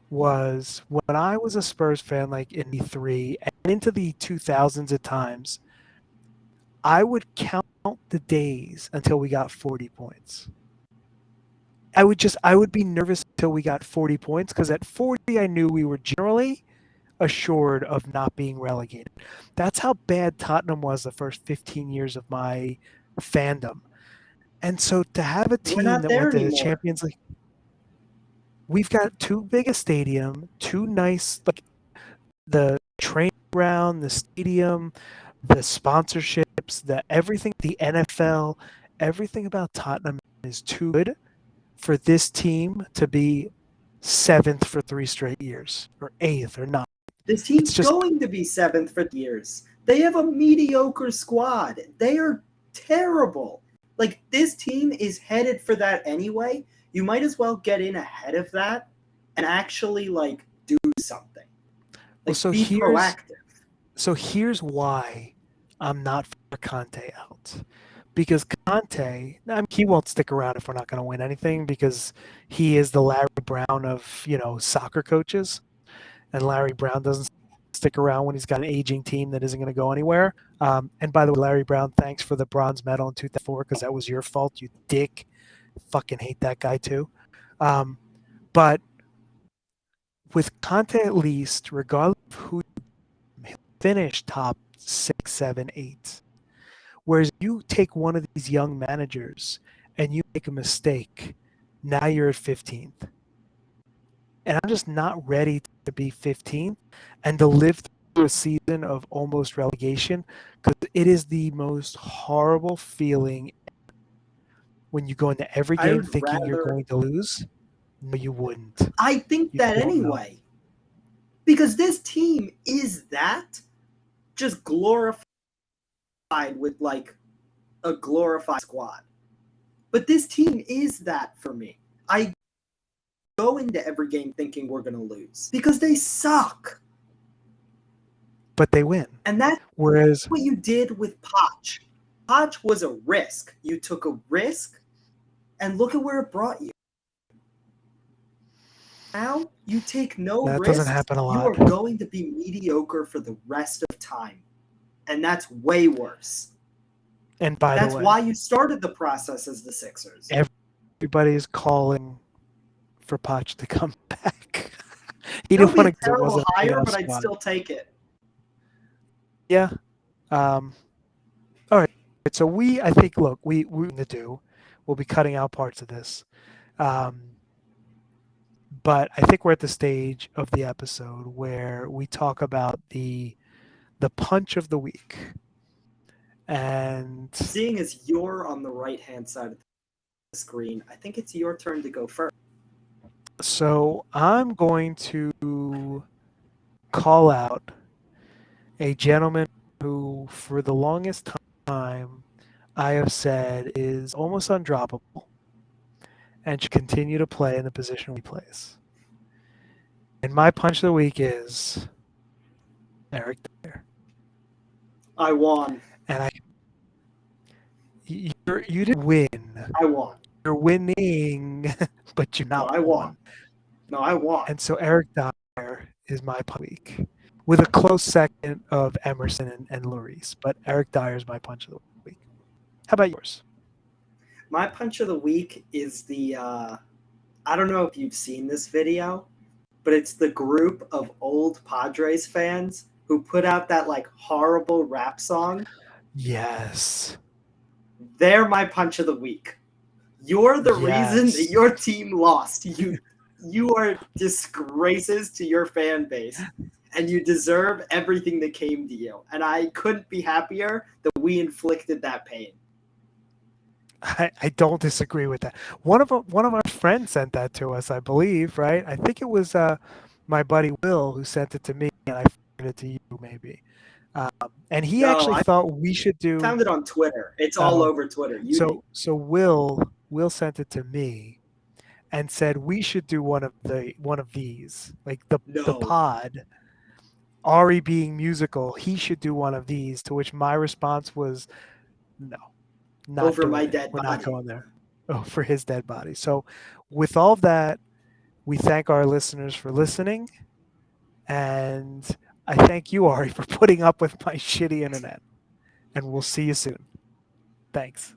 [SPEAKER 1] was when I was a Spurs fan, like in '93 and into the 2000s at times, I would count the days until we got 40 points. I would be nervous until we got 40 points because at 40 I knew we were generally assured of not being relegated. That's how bad Tottenham was the first 15 years of my fandom. And so to have a
[SPEAKER 2] We're
[SPEAKER 1] team
[SPEAKER 2] not
[SPEAKER 1] that
[SPEAKER 2] there
[SPEAKER 1] went to the
[SPEAKER 2] anymore.
[SPEAKER 1] Champions League, we've got too big a stadium, too nice, like the training ground, the stadium, the sponsorships, the everything, the NFL, everything about Tottenham is too good for this team to be seventh for 3 straight years or eighth or ninth.
[SPEAKER 2] This
[SPEAKER 1] It's
[SPEAKER 2] team's
[SPEAKER 1] just
[SPEAKER 2] going to be 7th for years. They have a mediocre squad. They are terrible. Like, this team is headed for that anyway. You might as well get in ahead of that and actually, like, do something.
[SPEAKER 1] well.
[SPEAKER 2] Like, be proactive.
[SPEAKER 1] Here's why I'm not for Conte out. Because Conte, I mean, he won't stick around if we're not going to win anything because he is the Larry Brown of soccer coaches, and Larry Brown doesn't stick around when he's got an aging team that isn't going to go anywhere. And by the way, Larry Brown, thanks for the bronze medal in 2004 because that was your fault, you dick. Fucking hate that guy too. But with Conte, at least, regardless of who finished top 6, 7, 8. Whereas you take one of these young managers and you make a mistake, now you're at 15th. And I'm just not ready to be 15th and to live through a season of almost relegation because it is the most horrible feeling when you go into every
[SPEAKER 2] I
[SPEAKER 1] game
[SPEAKER 2] would
[SPEAKER 1] thinking you're
[SPEAKER 2] rather.
[SPEAKER 1] going to lose. No, you wouldn't.
[SPEAKER 2] I think
[SPEAKER 1] You
[SPEAKER 2] that
[SPEAKER 1] don't know.
[SPEAKER 2] anyway. Because this team is that just glorified with, like, a glorified squad. But this team is that for me. I go into every game thinking we're going to lose because they suck.
[SPEAKER 1] but they win.
[SPEAKER 2] And that's
[SPEAKER 1] Whereas,
[SPEAKER 2] what you did with Poch. Poch was a risk. You took a risk, and look at where it brought you. Now you take no
[SPEAKER 1] that doesn't
[SPEAKER 2] risks.
[SPEAKER 1] happen a
[SPEAKER 2] You
[SPEAKER 1] lot.
[SPEAKER 2] are going to be mediocre for the rest of time. And that's way worse.
[SPEAKER 1] And by the
[SPEAKER 2] That's
[SPEAKER 1] way,
[SPEAKER 2] why you started the process as the Sixers.
[SPEAKER 1] everybody's calling for Poch to come back. He
[SPEAKER 2] It would
[SPEAKER 1] didn't
[SPEAKER 2] be
[SPEAKER 1] want
[SPEAKER 2] a
[SPEAKER 1] to because it
[SPEAKER 2] terrible
[SPEAKER 1] wasn't a big
[SPEAKER 2] hire,
[SPEAKER 1] enough
[SPEAKER 2] but I'd
[SPEAKER 1] squad.
[SPEAKER 2] still take it.
[SPEAKER 1] Yeah. All right. So I think, look, we're going to do. We'll be cutting out parts of this. Um, but I think we're at the stage of the episode where we talk about the punch of the week. And
[SPEAKER 2] Seeing as you're on the right-hand side of the screen, I think it's your turn to go first.
[SPEAKER 1] so I'm going to call out a gentleman who, for the longest time, I have said is almost undroppable and should continue to play in the position he plays. And my punch of the week is Eric Dyer.
[SPEAKER 2] I won.
[SPEAKER 1] And you didn't win.
[SPEAKER 2] I won.
[SPEAKER 1] You're winning, but you're
[SPEAKER 2] No,
[SPEAKER 1] not
[SPEAKER 2] I won.
[SPEAKER 1] won.
[SPEAKER 2] No, I won.
[SPEAKER 1] And so Eric Dyer is my punch of the week, with a close second of Emerson and Lloris. But Eric Dyer is my punch of the week. How about yours?
[SPEAKER 2] My punch of the week is the I don't know if you've seen this video, but it's the group of old Padres fans who put out that like horrible rap song.
[SPEAKER 1] Yes.
[SPEAKER 2] They're my punch of the week. You're the reason that
[SPEAKER 1] Yes.
[SPEAKER 2] your team lost. You are disgraces to your fan base, and you deserve everything that came to you. And I couldn't be happier that we inflicted that pain.
[SPEAKER 1] I don't disagree with that. One of our friends sent that to us, I believe, right? I think it was my buddy Will who sent it to me, and I forwarded it to you, maybe. And he
[SPEAKER 2] No,
[SPEAKER 1] actually
[SPEAKER 2] I
[SPEAKER 1] thought we should do.
[SPEAKER 2] found it on Twitter. It's all
[SPEAKER 1] Oh,
[SPEAKER 2] over Twitter. You did.
[SPEAKER 1] so Will sent it to me and said we should do one of these, like the
[SPEAKER 2] No,
[SPEAKER 1] pod. Ari being musical, he should do one of these. To which my response was, no, not
[SPEAKER 2] over
[SPEAKER 1] doing
[SPEAKER 2] my
[SPEAKER 1] it.
[SPEAKER 2] dead
[SPEAKER 1] We're not
[SPEAKER 2] body.
[SPEAKER 1] going there. Oh, for his dead body. So, with all of that, we thank our listeners for listening, and I thank you, Ari, for putting up with my shitty internet. And we'll see you soon. Thanks.